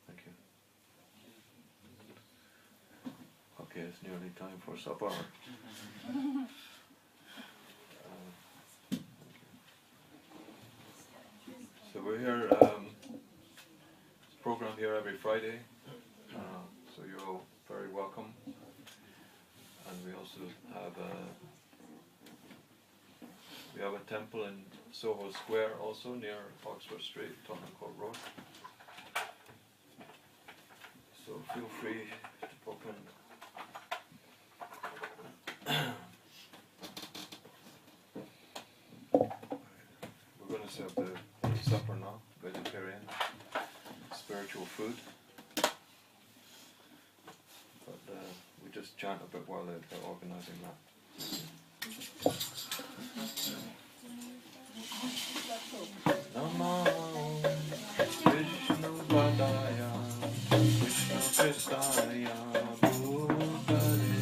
Speaker 2: Thank you. Okay, it's nearly time for supper. So we're here, program here every Friday, so you're all very welcome. And we also have a temple in Soho Square, also near Oxford Street, Tottenham Court Road. So feel free to pop in. We're going to serve the supper now, vegetarian, spiritual food. But we just chant a bit while they're organising that. Namo Vishnu Padaya Vishnu Kristaya Bhutale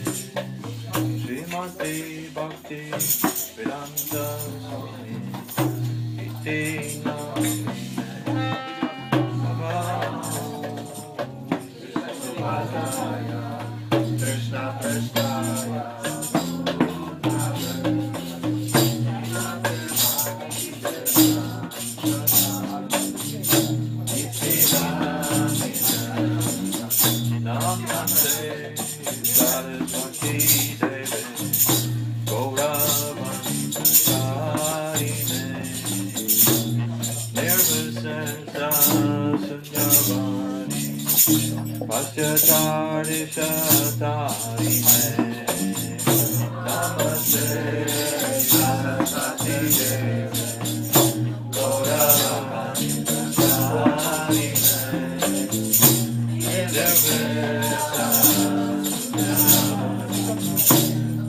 Speaker 2: Srimati Bhakti Vedanta Swami Iti Namine Namo Vishnu Padaya Krishna Kristaya Pasyatari Shatari Namaste Saraswati Devi Gauravani Prasari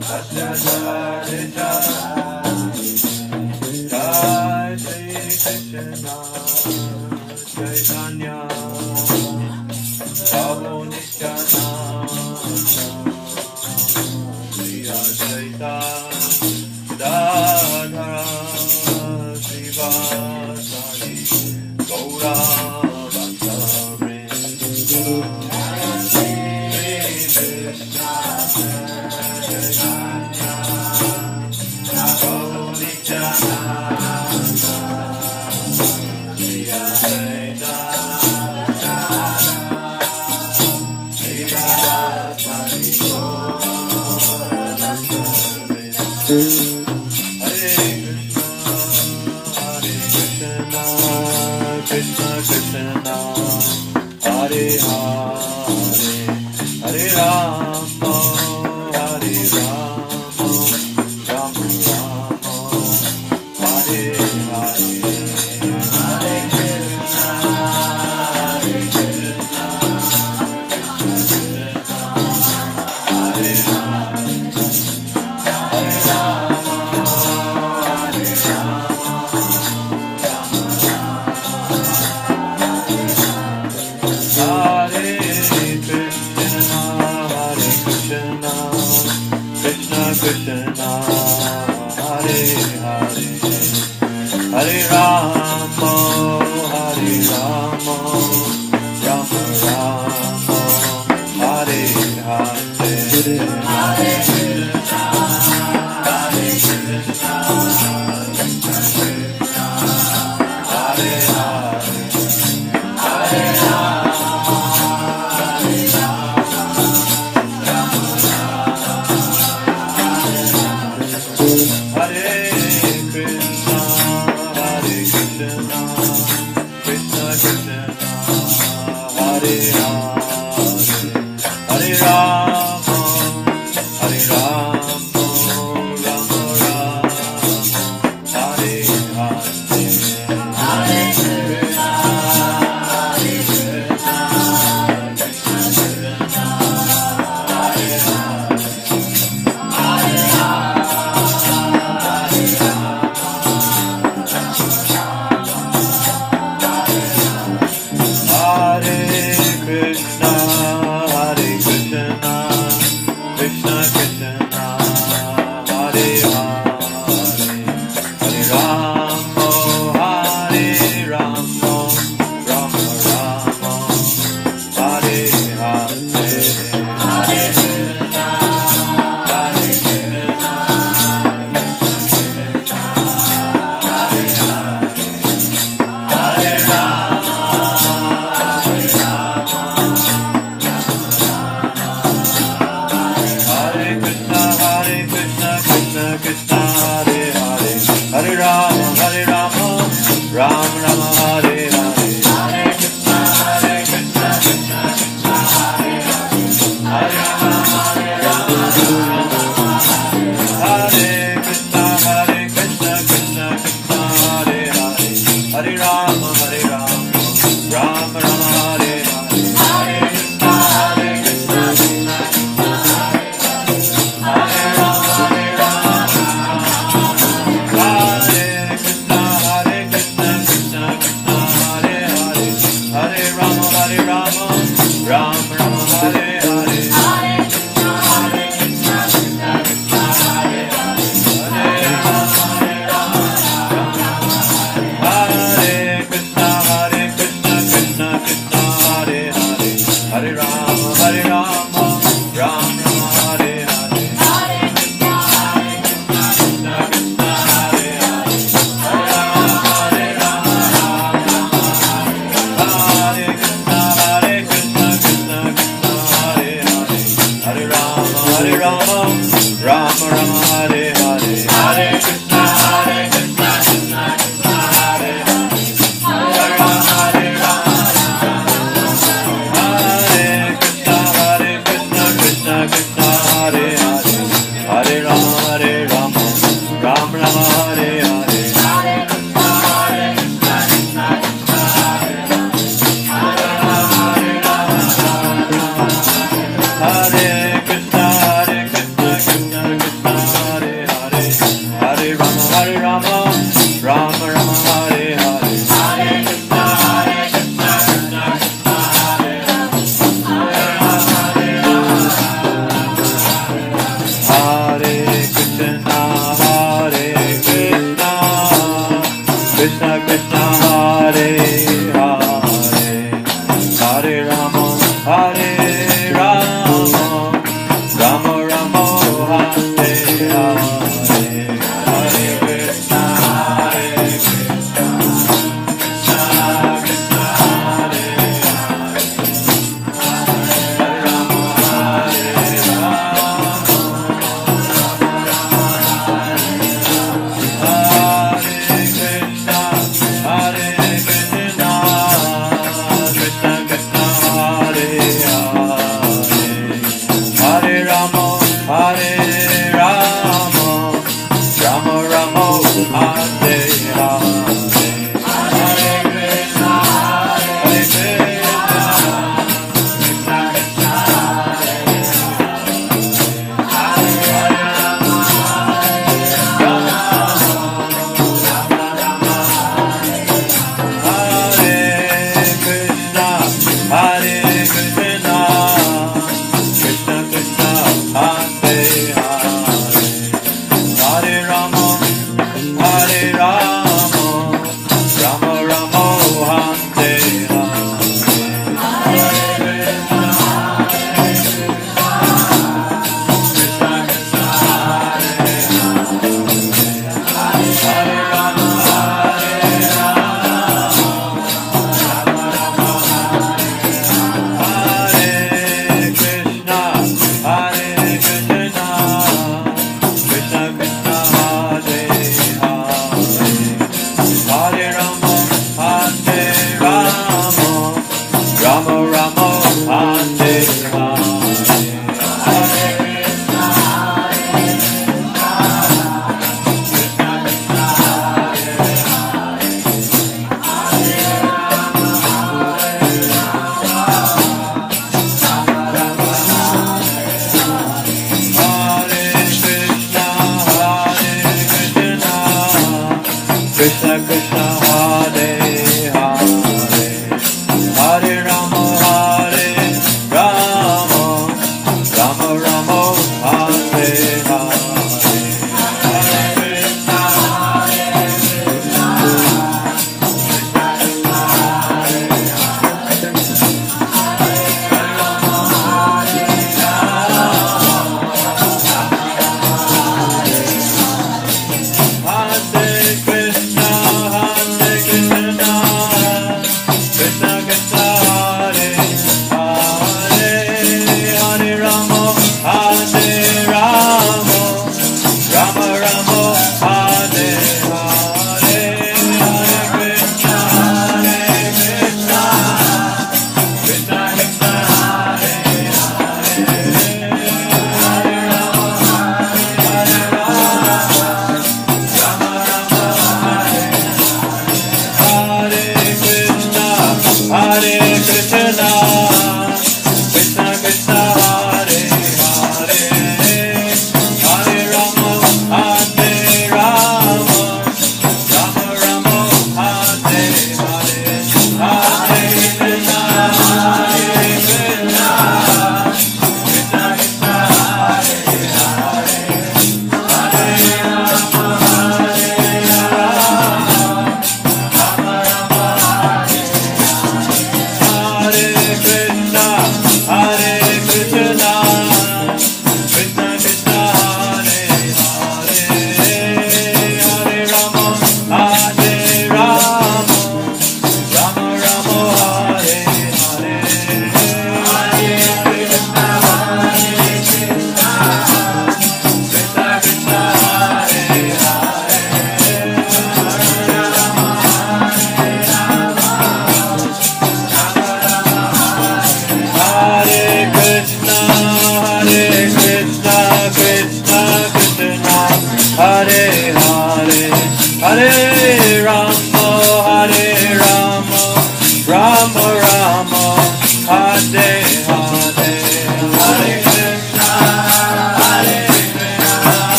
Speaker 2: Pasyatari Jai Shri Krishna Chaitanya Prabhu Nityananda Shri Advaita Gadadhara Srivasadi Gaura Bhakta Vrinda Shri Krishna Chaitanya Prabhu Nityananda Shri Advaita Hare Krishna, Krishna, Hare Hare, Hare Rama, Hare Rama, Rama Rama, Hare Hare, Hare Krishna, Hare Krishna, Hare Hare. Krishna, Hare Hare, Hare Rama, Hare Rama, Rama Rama, Hare Hare, Hare Krishna, Hare Krishna, Hare Hare, Hare Rama, Hare Rama, Rama Hare Krishna, Hare Krishna, Krishna Krishna, Hare Hare, Hare Rama, Hare Rama, Rama Rama, Hare Hare, Hare Krishna, Hare Krishna, Krishna Krishna, Hare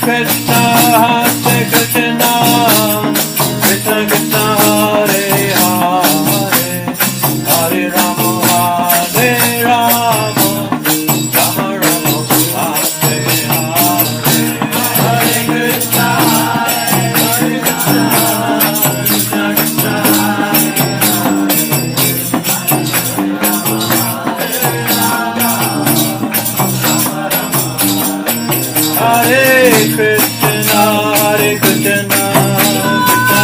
Speaker 2: Krishna, Krishna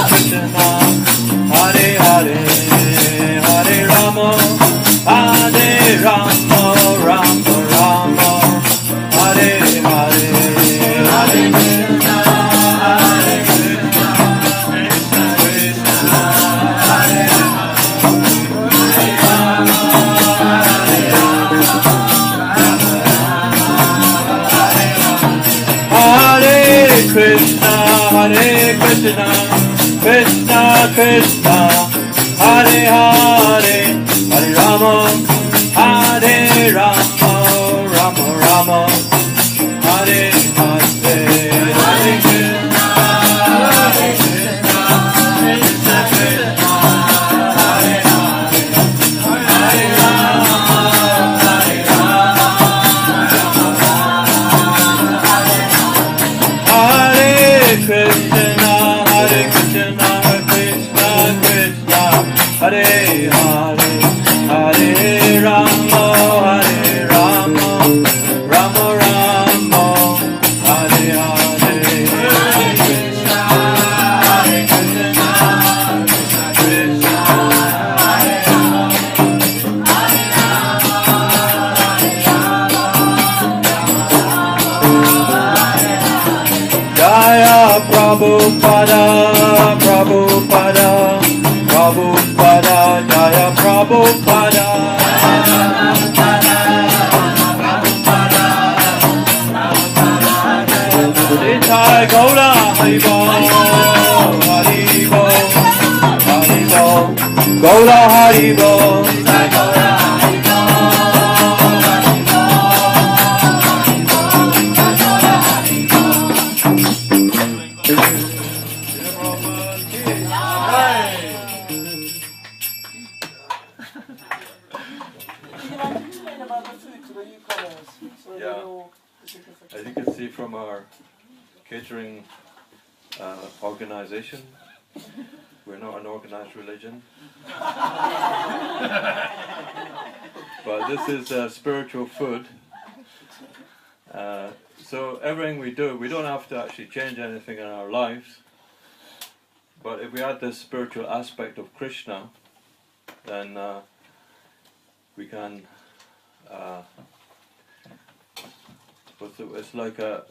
Speaker 2: Krishna, Hare Hare, Hare Rama, Hare Rama, Rama Rama, Hare Hare, Hare Krishna, Hare Krishna, Krishna Krishna, Hare Krishna, Hare Krishna, Krishna Krishna, Hare Hare, Hare Rama, Hare Rama, Rama Rama, Hare Hare, Hare Krishna, Hare Krishna, Krishna Krishna, Hare Hare Krishna, Hare Krishna, Krishna Krishna, Hare Hare, Hare Rama, Hare Rama, Rama Rama, Hare Hare, Hare Krishna, Hare Krishna, Krishna Krishna, Hare Hare, Hare Rama, Hare Rama, Hare Krishna, Hare Krishna, Krishna Krishna, Hare Hare, Hare Rama, Hare Rama, Rama Rama, Hare Hare, Hare Krishna, Hare Krishna, Krishna Krishna, Hare Hare, Hare Rama, Hare Jaya Prabhupada, Prabhupada, Prabhupada, Jaya Prabhupada. Nitai Gaura Haribo, Haribo, Haribo, Gaura Haribo, Nitai Gaura Haribo, As you can see from our catering organization, we're not an organized religion. But this is spiritual food. So everything we do, we don't have to actually change anything in our lives. But if we add this spiritual aspect of Krishna, then we can... it's like a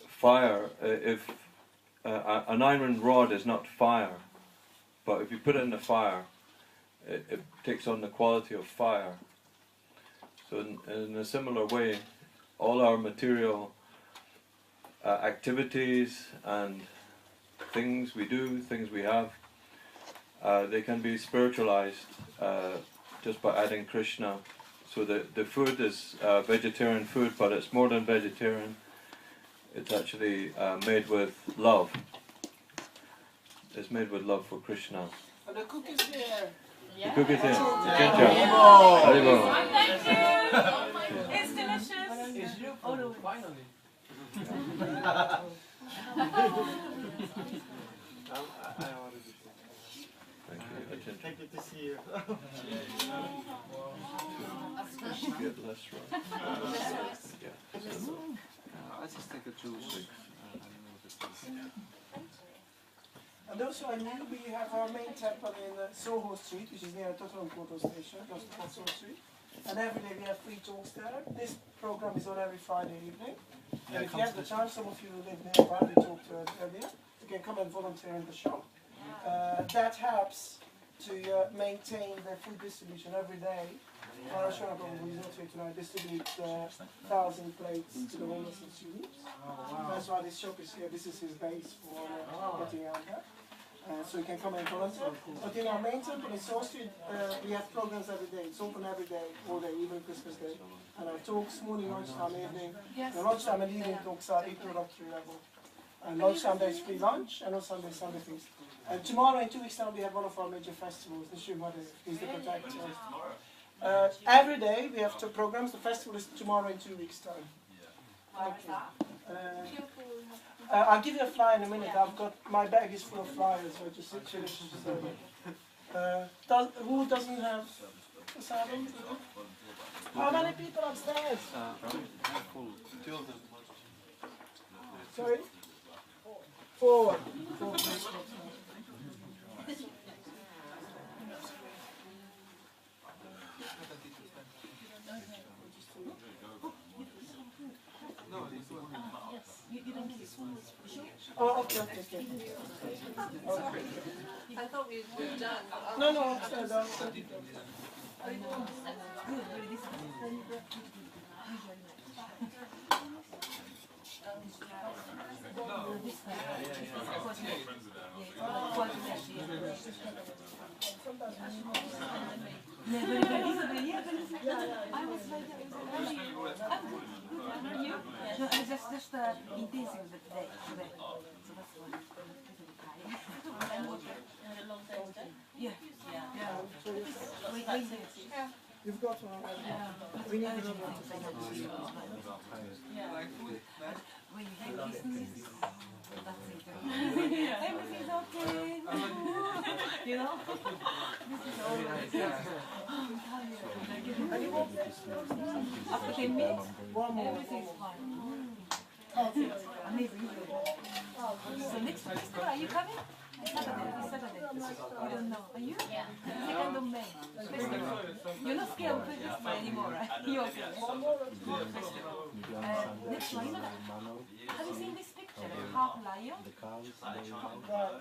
Speaker 2: fire. If an iron rod is not fire, but if you put it in the fire, it takes on the quality of fire. So in a similar way, all our material activities and things we do, things we have, they can be spiritualized just by adding Krishna. So the food is vegetarian food, but it's more than vegetarian. It's actually made with love. It's made with love for Krishna.
Speaker 5: And the cook is here.
Speaker 2: The cook is here.
Speaker 5: Haribo.
Speaker 2: Haribo.
Speaker 6: Thank you. It's delicious.
Speaker 5: It's you, finally.
Speaker 2: Thank you.
Speaker 8: Good to see you.
Speaker 2: Get less right. Yeah.
Speaker 8: Let's just take a juice.
Speaker 5: And also, I knew we have our main temple in Soho Street, which is near Tottenham Station, close to Soho Street. And every day we have free talks there. This program is on every Friday evening. And if you have the time, some of you live nearby, we talked earlier, you can come and volunteer in the shop. That helps to maintain the food distribution every day. Narashana probably is not here tonight, distributes 1,000 plates to the homeless and students. That's why this shop is here. This is his base for getting out there. So you can come and volunteer. But in our main temple in Soul Street, we have programs every day. It's open every day, all day, even Christmas Day. And our talks, morning, lunchtime, evening.
Speaker 6: Yes.
Speaker 5: The lunchtime and evening talks are introductory level. And lunchtime there is free lunch, and on Sunday, Sunday feast. And tomorrow, in 2 weeks' time, we have one of our major festivals, the Shumade. He's the protector. Every day we have two programs. The festival is tomorrow in 2 weeks' time. Thank you. I'll give you a flyer in a minute. I've got my bag is full of flyers. So I just finished. Who doesn't have a saddle? How many people upstairs?
Speaker 8: Two of them.
Speaker 5: Sorry? Four. Oh, okay.
Speaker 6: I thought we were done.
Speaker 5: No, upstairs.
Speaker 9: Just intensive today. So that's why. Yeah.
Speaker 5: You've got one. We need to know what to find out.
Speaker 9: When you have business, that's it. Everything's okay. You know? This is all. After 10 minutes, everything's fine. Amazing. So next time, are you coming? Saturday. You don't know. Are you? Yeah. 2nd of May. Festival. You're not scared of festival anymore, right? You're okay. Festival. Next one. Have you seen this picture? Half lion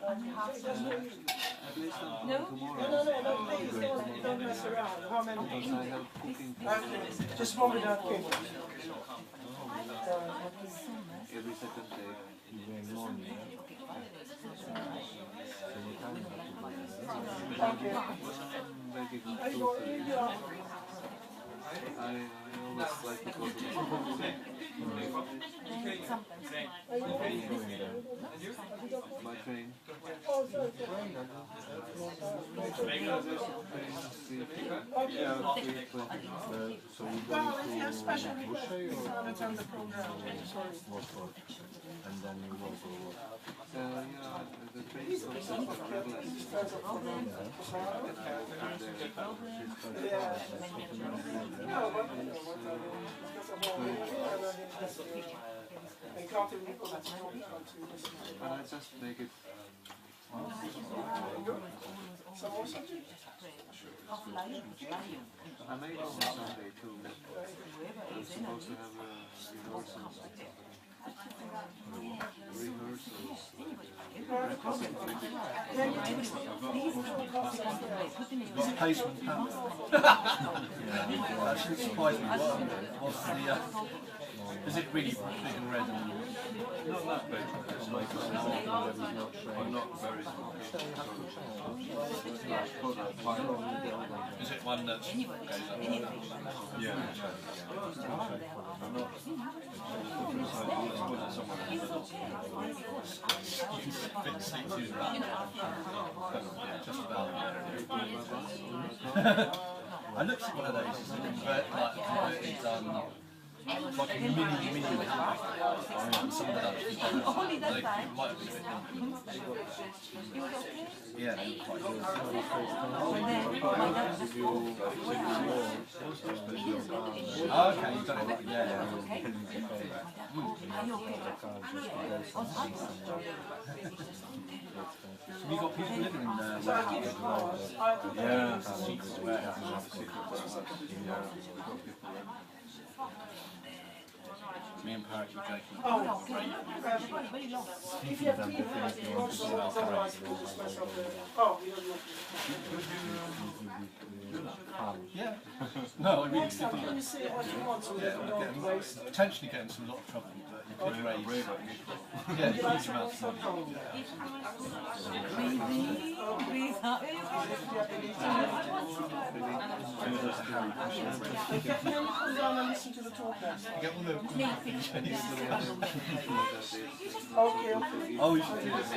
Speaker 9: and half human. No?
Speaker 5: No, please don't mess around. How many? Just one without cake.
Speaker 8: Every second day.
Speaker 5: Okay.
Speaker 8: I always like to go to the by train.
Speaker 5: Well, if you have special requests, that's on the program.
Speaker 4: And then you will go.
Speaker 8: The train is also regular. And I just make it. I made it on Sunday too. I'm supposed to have rehearsals.
Speaker 1: Placement pattern. Actually surprised me. What's the, is it really big and red?
Speaker 8: Not that big. I'm not very.
Speaker 1: Is it one that goes up? Yeah. Just about. I looked at one of those. It's a converted, like a mini one. Some of the others.
Speaker 9: Only that
Speaker 1: They
Speaker 9: time.
Speaker 1: might have been a bit yeah, they were quite good. Okay, you've done it right. Yeah. Have you got people living in warehouses? Yeah, seats warehouses. Me and Parrot keep joking.
Speaker 5: If you have tea, you want some otherwise we'll just mess up the... Oh, you don't
Speaker 1: Yeah. No, I really
Speaker 5: Next time, can you say what you want so that we don't waste?
Speaker 1: potentially get into a lot of trouble. but you could raise. Yeah, huge amounts of money.
Speaker 5: Can you come down and listen to the talk next time? Okay, okay.
Speaker 1: Oh, we should do this.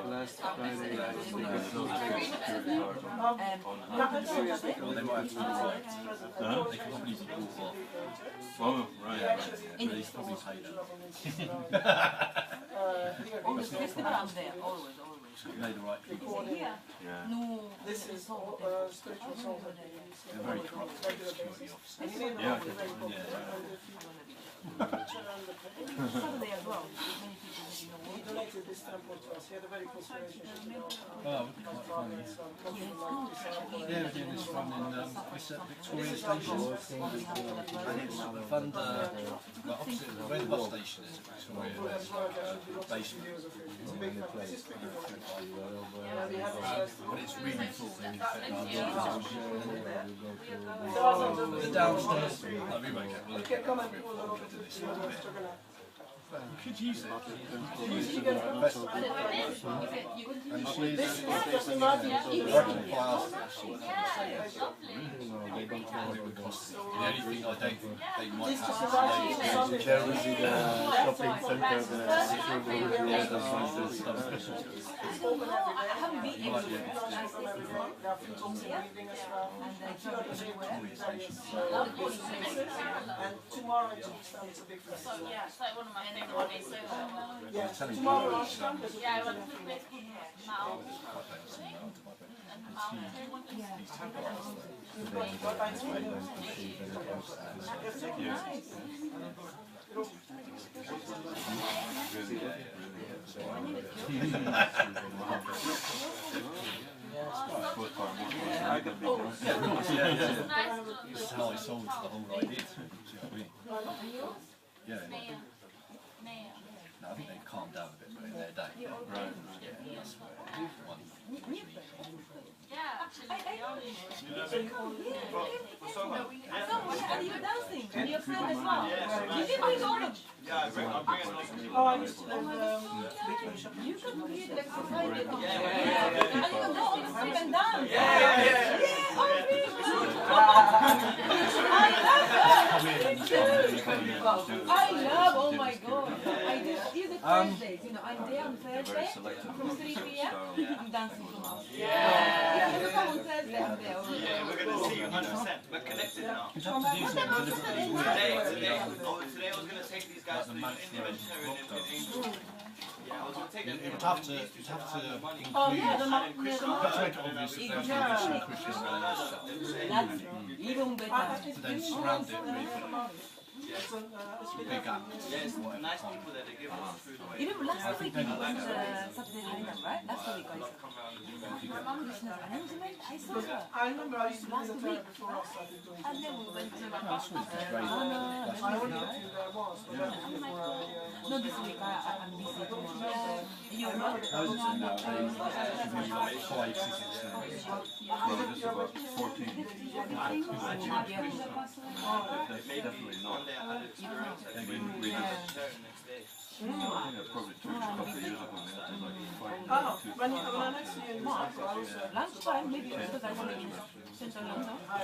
Speaker 8: Last Friday,
Speaker 1: Well, they might have to do right. They can probably do off. Oh, right. They probably pay them.
Speaker 9: Always festival I'm there, always.
Speaker 1: Made the right people.
Speaker 9: Here?
Speaker 1: Yeah.
Speaker 9: No.
Speaker 5: This is spiritual songs that they use
Speaker 1: They're very cool.
Speaker 5: regular basis. And you know
Speaker 1: Yeah,
Speaker 5: they're very popular.
Speaker 1: yeah.
Speaker 5: And if you picture and the
Speaker 9: Saturday as well. Many people that you know.
Speaker 5: he donated this temple to us. He had a very close relationship with
Speaker 1: Oh, it would be quite funny.
Speaker 5: Yeah,
Speaker 1: we're doing this one in this at Victoria Station. And it's fund, like opposite where the bus station is at Victoria, there's a basement.
Speaker 5: it's a big family. This is big family.
Speaker 1: But it's really full. The downstairs, like we won't get
Speaker 5: You can come and do a little
Speaker 1: to
Speaker 5: bit
Speaker 1: this
Speaker 5: of
Speaker 1: little
Speaker 5: the
Speaker 1: bit.
Speaker 5: you
Speaker 1: You could use it.
Speaker 5: You get
Speaker 1: Festival. And she's working class. What it would cost. The only thing I don't think they might have is
Speaker 8: Jersey, the shopping center,
Speaker 5: It's open every day.
Speaker 9: I haven't been able to.
Speaker 5: There are free talks in the evening as well. And tomorrow in Tucson it's a big festival.
Speaker 6: Yeah, it's like one of my favorite holidays.
Speaker 5: Yeah, tomorrow lunchtime there's a
Speaker 6: Yeah, I
Speaker 5: big
Speaker 6: went to
Speaker 5: festival.
Speaker 6: a place called Mao.
Speaker 1: This is how I sold the whole idea. Yeah. No, I think they've calmed down a bit, but in their day. Right. Yeah, that's where one.
Speaker 9: So what are you dancing? And your friend as well? You did bring all of them.
Speaker 5: Oh, I used to live between shopping.
Speaker 9: You can create an exercise. And you can go on the street and dance. Yeah, oh really? I love, oh my god. I do even Thursdays, you know, I'm there on Thursday from 3 p.m. I'm dancing from house. Yeah. If you come on Thursday, I'm there.
Speaker 10: Yeah, we're going to see you 100%. We're connected now.
Speaker 1: You'd have to do something deliberately weird.
Speaker 10: Today I was going to take these guys to an Indian vegetarian with Angel. Yeah, I was going to take them.
Speaker 1: You'd have to include.
Speaker 9: Oh, yeah, the
Speaker 1: Have to make it obvious that there's Christian
Speaker 9: That's even better.
Speaker 1: to then surround it with big acts.
Speaker 10: Yes, nice people there. They give us food away.
Speaker 9: Even last week it was Saturday Harinam, right? Last week I saw. Krishna's arrangement, I saw her.
Speaker 5: I remember I used to visit her before I started doing
Speaker 9: And then we went to
Speaker 5: I only went to there once, but that was before I...
Speaker 9: no, this week I'm busy tomorrow. You know?
Speaker 1: Five, 6, 7. 14. Definitely not. Probably took a couple of years ago now.
Speaker 5: Oh, when I next see you in
Speaker 9: Lunchtime, maybe because I want to be in Central London. I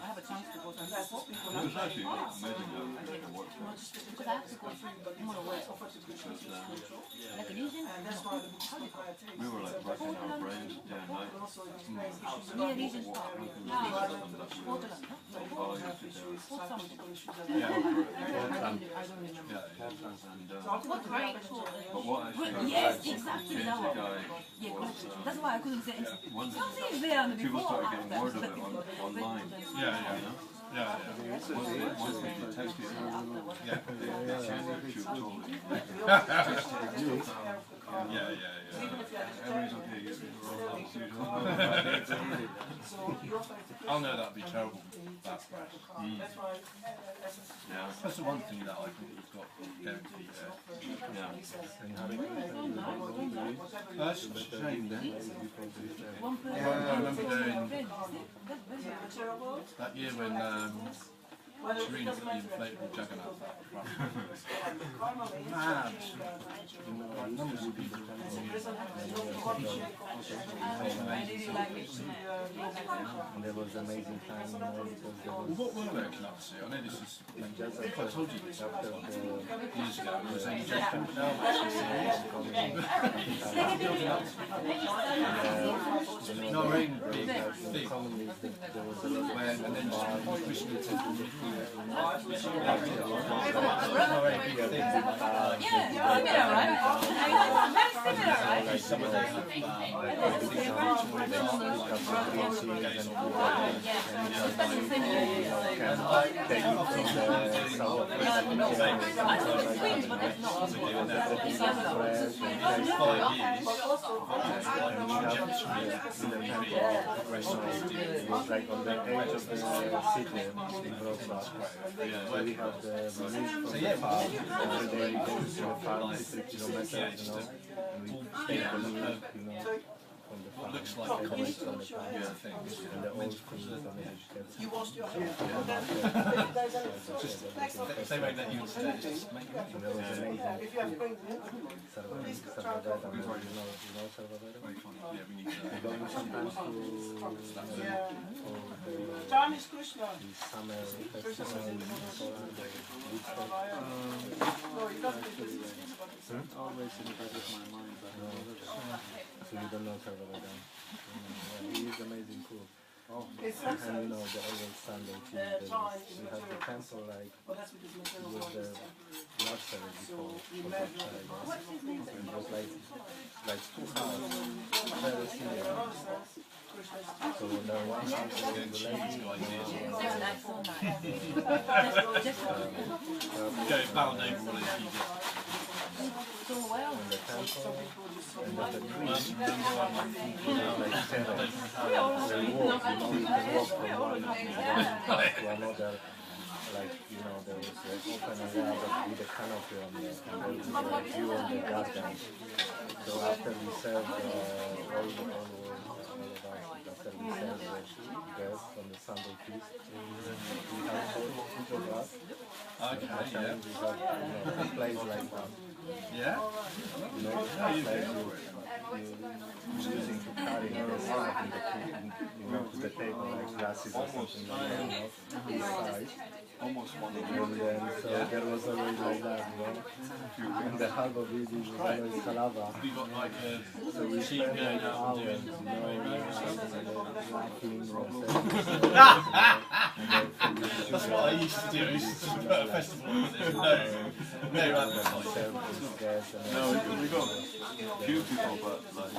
Speaker 9: have a chance to go to the school.
Speaker 1: It was actually amazing
Speaker 9: Because I have to go tomorrow work. Like a region?
Speaker 5: and that's why the book's so high taste.
Speaker 1: We were like racking our brains day and night.
Speaker 5: Also, it explains issues
Speaker 9: Near
Speaker 5: about
Speaker 9: region park.
Speaker 5: environmental issues,
Speaker 9: Portland, no?
Speaker 5: health issues, psychological issues, and
Speaker 1: Yeah.
Speaker 9: I don't remember.
Speaker 1: Yeah, and
Speaker 9: What great talk.
Speaker 1: but what I
Speaker 9: Yes, exactly that one.
Speaker 1: guy
Speaker 9: Yeah,
Speaker 1: was
Speaker 9: that's why I couldn't say
Speaker 1: one
Speaker 9: something is there on the
Speaker 1: people
Speaker 9: before.
Speaker 1: started getting word of it online. Yeah. Once we detected it, yeah, she was told. Yeah. Everybody's okay. We're all as usual.
Speaker 5: So you also have to
Speaker 1: Oh no, that'd be terrible. That's
Speaker 5: That's why
Speaker 1: yeah. That's the one thing that I think we've got going to be there. Yeah. That's a shame then. Yeah, I remember going that year when Giri put the inflatable Juggernaut out front. Mad. Like numbers of people.
Speaker 4: And there was amazing time, because there
Speaker 1: Well, what were they working up to? I know this is, I told you this years ago, it was only just coming out. No, rain big thing. Where, and then just pushing it to the some of those
Speaker 4: was like on the edge of the city in Wrocław. We have the music from the farm. Every day we go to the farm, 3 kilometers, and we take the milk, from the farm.
Speaker 1: looks like
Speaker 4: Take away from the farm. And the old food and the vegetables.
Speaker 5: you lost your
Speaker 1: they won't let you on stage. Just make it.
Speaker 4: And that was amazing.
Speaker 5: If you have friends,
Speaker 4: Salvador, you know Salvador?
Speaker 1: Yeah, we need to.
Speaker 4: Going sometimes to
Speaker 5: Chinese Krishna.
Speaker 4: the summer festival in Poland, Woodstock.
Speaker 5: No, you don't think this is
Speaker 8: Always in the back of my mind, but
Speaker 4: So you don't know Salvador then? He is amazing cool.
Speaker 5: It's
Speaker 4: And
Speaker 5: also
Speaker 4: you know, the always Sunday
Speaker 5: time
Speaker 4: Tuesdays,
Speaker 5: is
Speaker 4: we have the
Speaker 5: material.
Speaker 4: temple like
Speaker 5: But that's because material
Speaker 4: with
Speaker 5: world
Speaker 4: the
Speaker 5: is temporary.
Speaker 4: nursery
Speaker 5: So
Speaker 4: before
Speaker 5: we
Speaker 4: for the
Speaker 5: measure
Speaker 4: child.
Speaker 5: what's his name?
Speaker 4: It was like 2 hours, very similar. So when the one house was the lady,
Speaker 1: Go bound over all these people.
Speaker 9: So well.
Speaker 4: and the temple, and the tree, like 10 they walk, you can walk from one to another, like, there was an open area with a canopy on there, and there was a view on the garden. So after we served all of us, after we served the guests on the Sunday feast, we had each of us,
Speaker 1: Okay,
Speaker 4: at times we had, a place like that.
Speaker 1: yeah.
Speaker 4: Like using to carry the stuff in the to the table, like glasses or something like that, inside.
Speaker 2: Almost one of
Speaker 4: And then, so there was always like that, And the half of it was always halava.
Speaker 1: We got like a
Speaker 4: So we
Speaker 1: sheep
Speaker 4: spent
Speaker 1: going
Speaker 4: like
Speaker 1: out and
Speaker 4: hours,
Speaker 1: doing That's what I used to do. I used to put a festival and there's no advertising.
Speaker 2: No, we got few people, but like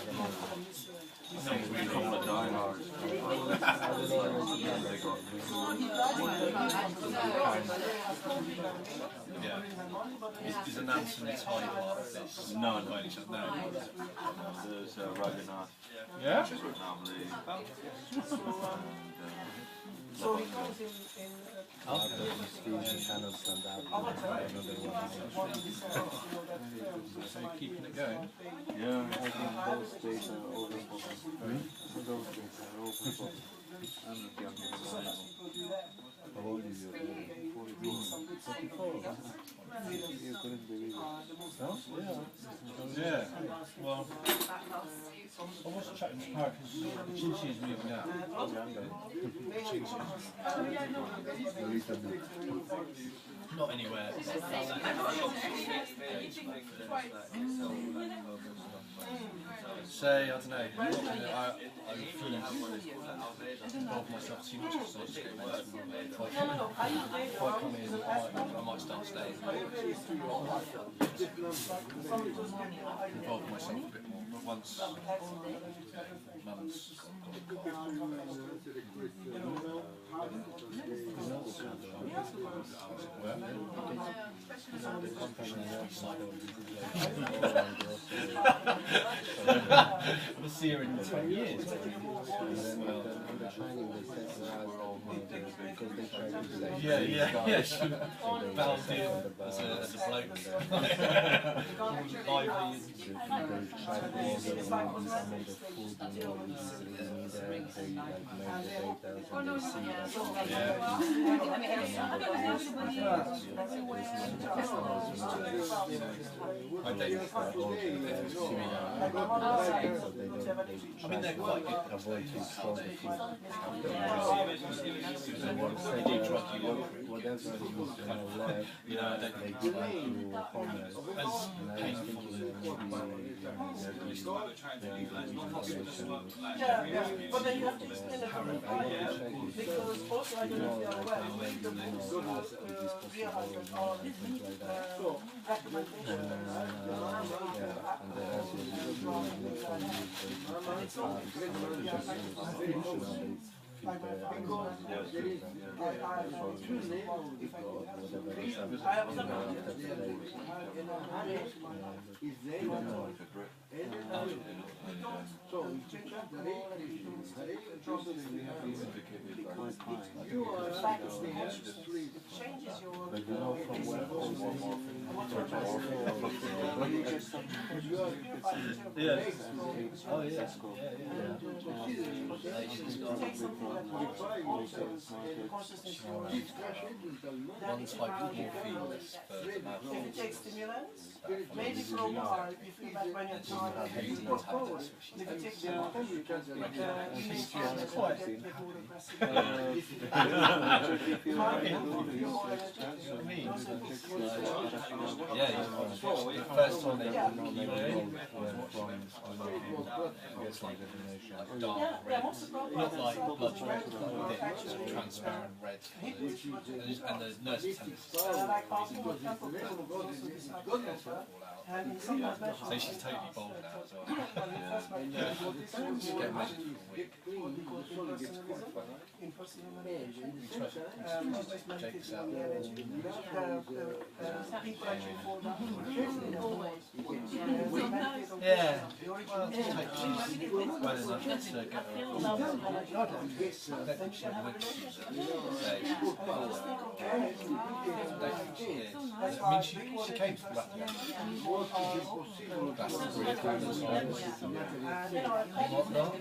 Speaker 2: we couple of diehards.
Speaker 1: Yeah. Is announcing the time part of this?
Speaker 2: No.
Speaker 1: There's
Speaker 2: Raghunath.
Speaker 1: Yeah?
Speaker 2: Normally.
Speaker 5: So he comes in
Speaker 4: After the speech, he cannot stand up. Another one.
Speaker 1: So keeping it going.
Speaker 2: Yeah.
Speaker 8: I think those days are over for me. Those days are over for me. I'm not young anymore.
Speaker 4: How old is your dad? 44.
Speaker 8: You couldn't believe it.
Speaker 4: No?
Speaker 1: Yeah. Well, I was chatting to her because Chinchi is moving out. Not anywhere. Say, I don't know. I fully involve myself too much because I just get mental. If I come in, I might start staying. Involve myself a bit more, but once Mum's We'll see her in 20 years. Yeah. She bowed in as a bloke. Lively. I mean, they're quite good.
Speaker 4: Avoid to control the food. Whatever you left,
Speaker 1: You know, I don't
Speaker 4: they give back to homeless.
Speaker 1: as
Speaker 4: And I was thinking that
Speaker 5: Yeah, but then you have to explain it from the fire, because also I don't know if you are aware, the books realize that all recommendations like my father, changes your
Speaker 1: yeah. Oh yeah. One's like more feelings for the mouth.
Speaker 5: If you take stimulants, maybe for a while you feel that when you're tired, if you take them off,
Speaker 1: Yeah, the first time they
Speaker 5: yeah, what's the problem?
Speaker 1: not like blood red, like transparent red, and the nurse attendants.
Speaker 5: Like asking what type of and sometimes
Speaker 1: So she's totally bald now as well.
Speaker 5: She's
Speaker 1: getting measured for a week. Jake's out.
Speaker 5: People actually fall down.
Speaker 1: Yeah. Well, she's well enough to get her. I don't think she would. I mean, she came from Latvia. That's really cool. And whatnot.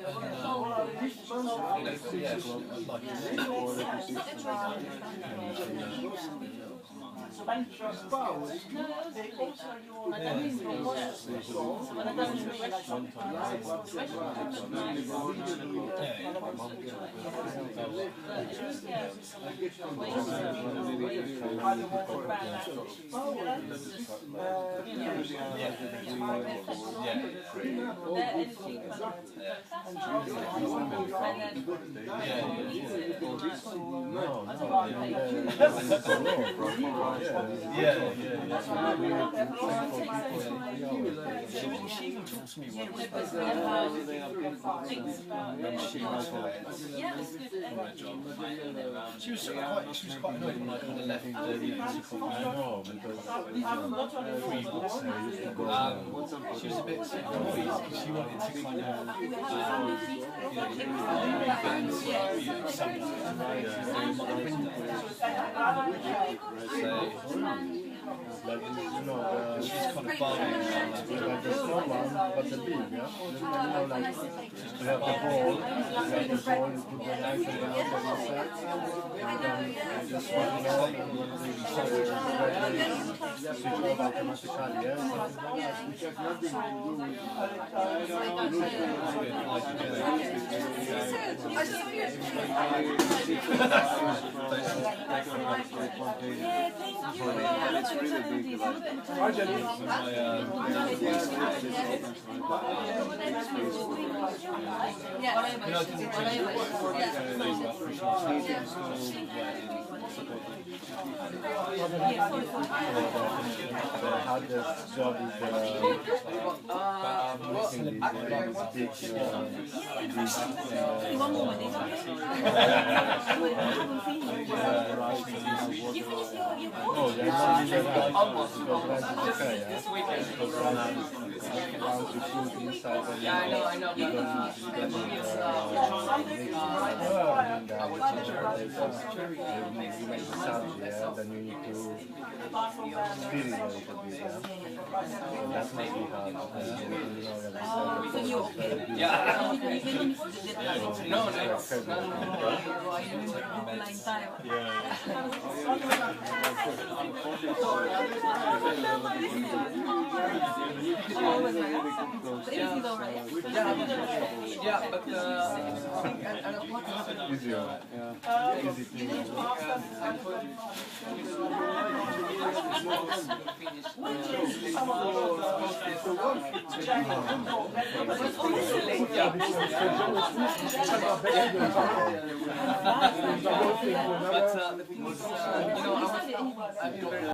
Speaker 1: Yeah, I'd like to see She even talks to me once. She was quite annoyed when I kind of left the musical.
Speaker 4: I know, because
Speaker 1: she was a bit annoyed because she wanted to kind of she's kind of bargaining around that.
Speaker 4: the small one, but the big, yeah? Like, you have the ball, you have the ball, you put the knife around the inside, and then you just swap it on, and when the switch is ready, switch it off automatically, yeah? Which has nothing to do with the hardest job is making these big you make the sound, yeah, then you need to feel it a little bit, yeah. So that must be hard.
Speaker 9: So you okay? Yeah. You don't miss the deadline. No, deadline time. Everything's alright.
Speaker 1: Yeah, but
Speaker 4: Easier.
Speaker 1: but the thing is, you know, I was